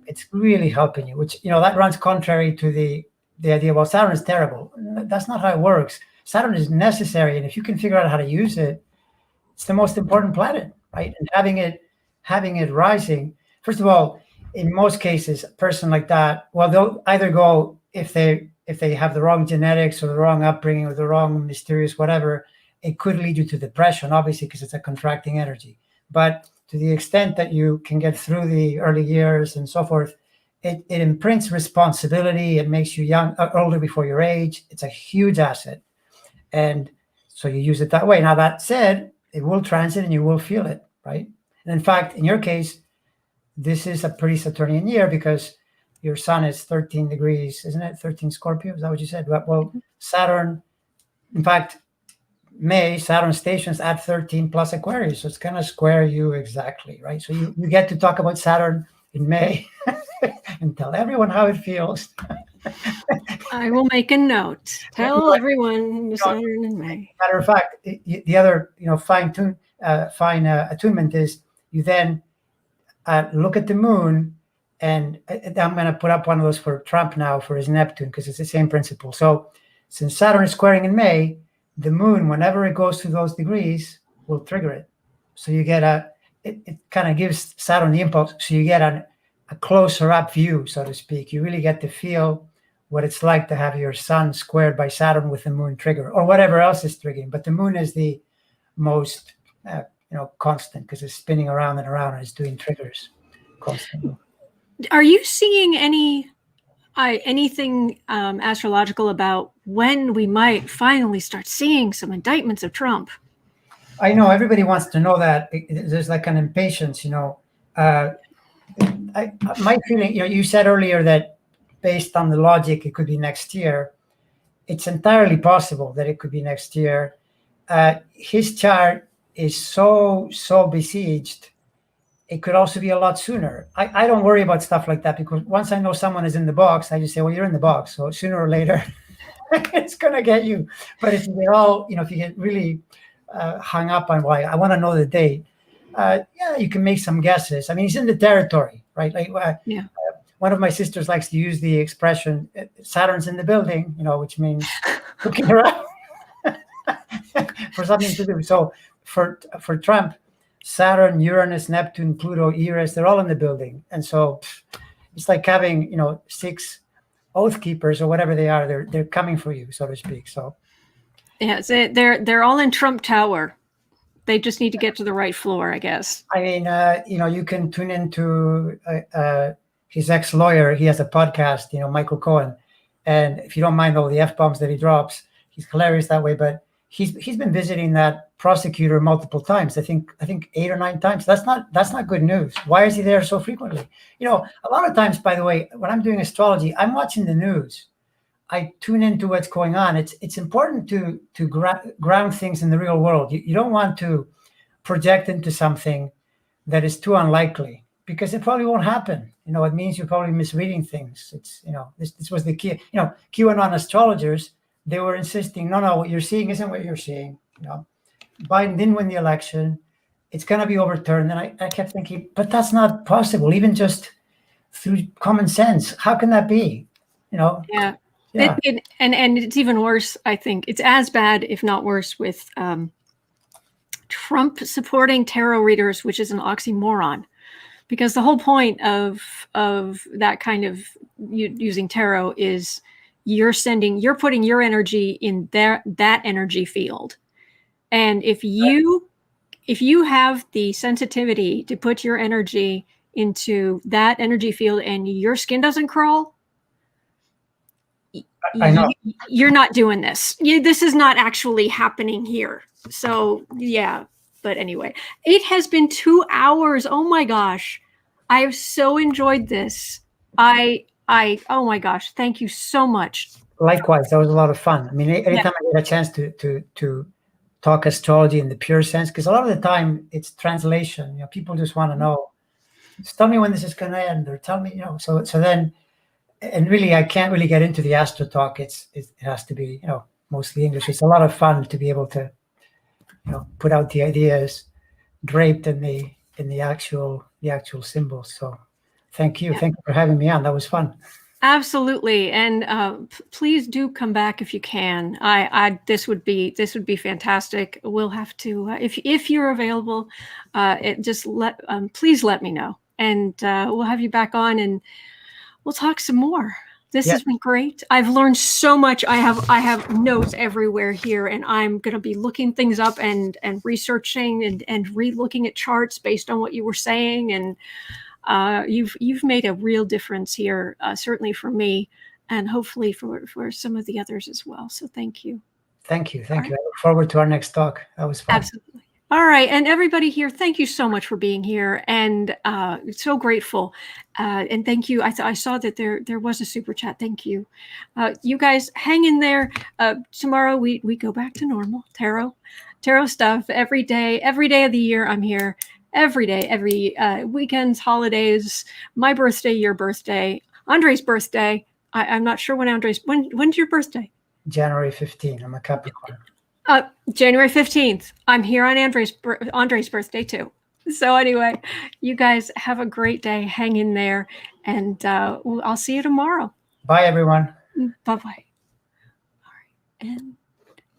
It's really helping you, which, that runs contrary to the idea, well, Saturn is terrible. That's not how it works. Saturn is necessary. And if you can figure out how to use it, it's the most important planet, right? And having it rising, first of all, in most cases, a person like that, well, they'll either go, if they have the wrong genetics or the wrong upbringing or the wrong mysterious whatever, it could lead you to depression, obviously, because it's a contracting energy. But to the extent that you can get through the early years and so forth, it imprints responsibility. It makes you older before your age. It's a huge asset. And so you use it that way. Now, that said, it will transit and you will feel it, right? And in fact, in your case, this is a pretty Saturnian year because your sun is 13 degrees, isn't it? 13 Scorpio, is that what you said? Well, Saturn, in fact, Saturn stations at 13 plus Aquarius. So it's going to square you exactly, right? So you get to talk about Saturn in May and tell everyone how it feels. I will make a note. Tell everyone Saturn in May. Matter of fact, the other fine attunement is you then look at the moon And I'm going to put up one of those for Trump now for his Neptune, because it's the same principle. So since Saturn is squaring in May, the moon, whenever it goes through those degrees, will trigger it. So you get it kind of gives Saturn the impulse. So you get a closer up view, so to speak. You really get to feel what it's like to have your sun squared by Saturn with the moon trigger, or whatever else is triggering. But the moon is the most, constant, because it's spinning around and around and it's doing triggers constantly. Are you seeing anything astrological about when we might finally start seeing some indictments of Trump? I know everybody wants to know that. There's like an impatience, my feeling, you said earlier that based on the logic, it could be next year. It's entirely possible that it could be next year. His chart is so besieged. It could also be a lot sooner. I don't worry about stuff like that, because once I know someone is in the box, I just say, well, you're in the box. So sooner or later, it's going to get you. But if they're all, if you get really hung up on why I want to know the date, you can make some guesses. I mean, he's in the territory, right? One of my sisters likes to use the expression, Saturn's in the building, which means looking around for something to do. So for Trump, Saturn, Uranus, Neptune, Pluto, Eris, they're all in the building. And so it's like having, 6 oath keepers or whatever they are. They're coming for you, so to speak. So yeah, they're all in Trump Tower. They just need to get to the right floor, I guess. I mean, you can tune into his ex-lawyer. He has a podcast, Michael Cohen. And if you don't mind all the F-bombs that he drops, he's hilarious that way. But he's been visiting that prosecutor multiple times. I think 8 or 9 times. That's not good news. Why is he there so frequently? A lot of times, by the way, when I'm doing astrology, I'm watching the news. I tune into what's going on. It's important to ground things in the real world. You don't want to project into something that is too unlikely, because it probably won't happen. It means you're probably misreading things. It's this was the key. QAnon astrologers, they were insisting, no, what you're seeing isn't what you're seeing. Biden didn't win the election. It's going to be overturned. And I kept thinking, but that's not possible, even just through common sense. How can that be? Yeah. And it's even worse, I think. It's as bad, if not worse, with Trump supporting tarot readers, which is an oxymoron. Because the whole point of that kind of using tarot is you're putting your energy in that energy field. And if you have the sensitivity to put your energy into that energy field and your skin doesn't crawl, I know. You're not doing this. This is not actually happening here. So yeah. But anyway, it has been 2 hours. Oh my gosh. I have so enjoyed this. Oh my gosh. Thank you so much. Likewise. That was a lot of fun. I mean, anytime I get a chance to talk astrology in the pure sense, because a lot of the time it's translation. People just want to know, just tell me when this is going to end, or tell me, so then, and really, I can't really get into the astro talk. It has to be, mostly English. It's a lot of fun to be able to, put out the ideas draped in the actual symbols. So thank you. Thank you for having me on. That was fun. Absolutely. And please do come back if you can. This would be fantastic. We'll have to, if you're available, please let me know, and we'll have you back on and we'll talk some more. This has been great. I've learned so much. I have notes everywhere here, and I'm going to be looking things up and researching and re-looking at charts based on what you were saying. And you've made a real difference here, certainly for me, and hopefully for some of the others as well. So thank you. Thank you. I look forward to our next talk. That was fun. Absolutely. All right. And everybody here, thank you so much for being here, and so grateful. And thank you. I saw that there was a super chat. Thank you. You guys hang in there. Tomorrow we go back to normal tarot stuff every day of the year. I'm here every day, every weekends, holidays, my birthday, your birthday, Andre's birthday. I'm not sure when when's your birthday? January 15th. I'm a Capricorn. January 15th. I'm here on Andre's birthday too. So anyway, you guys have a great day. Hang in there. And I'll see you tomorrow. Bye, everyone. Bye-bye. All right. And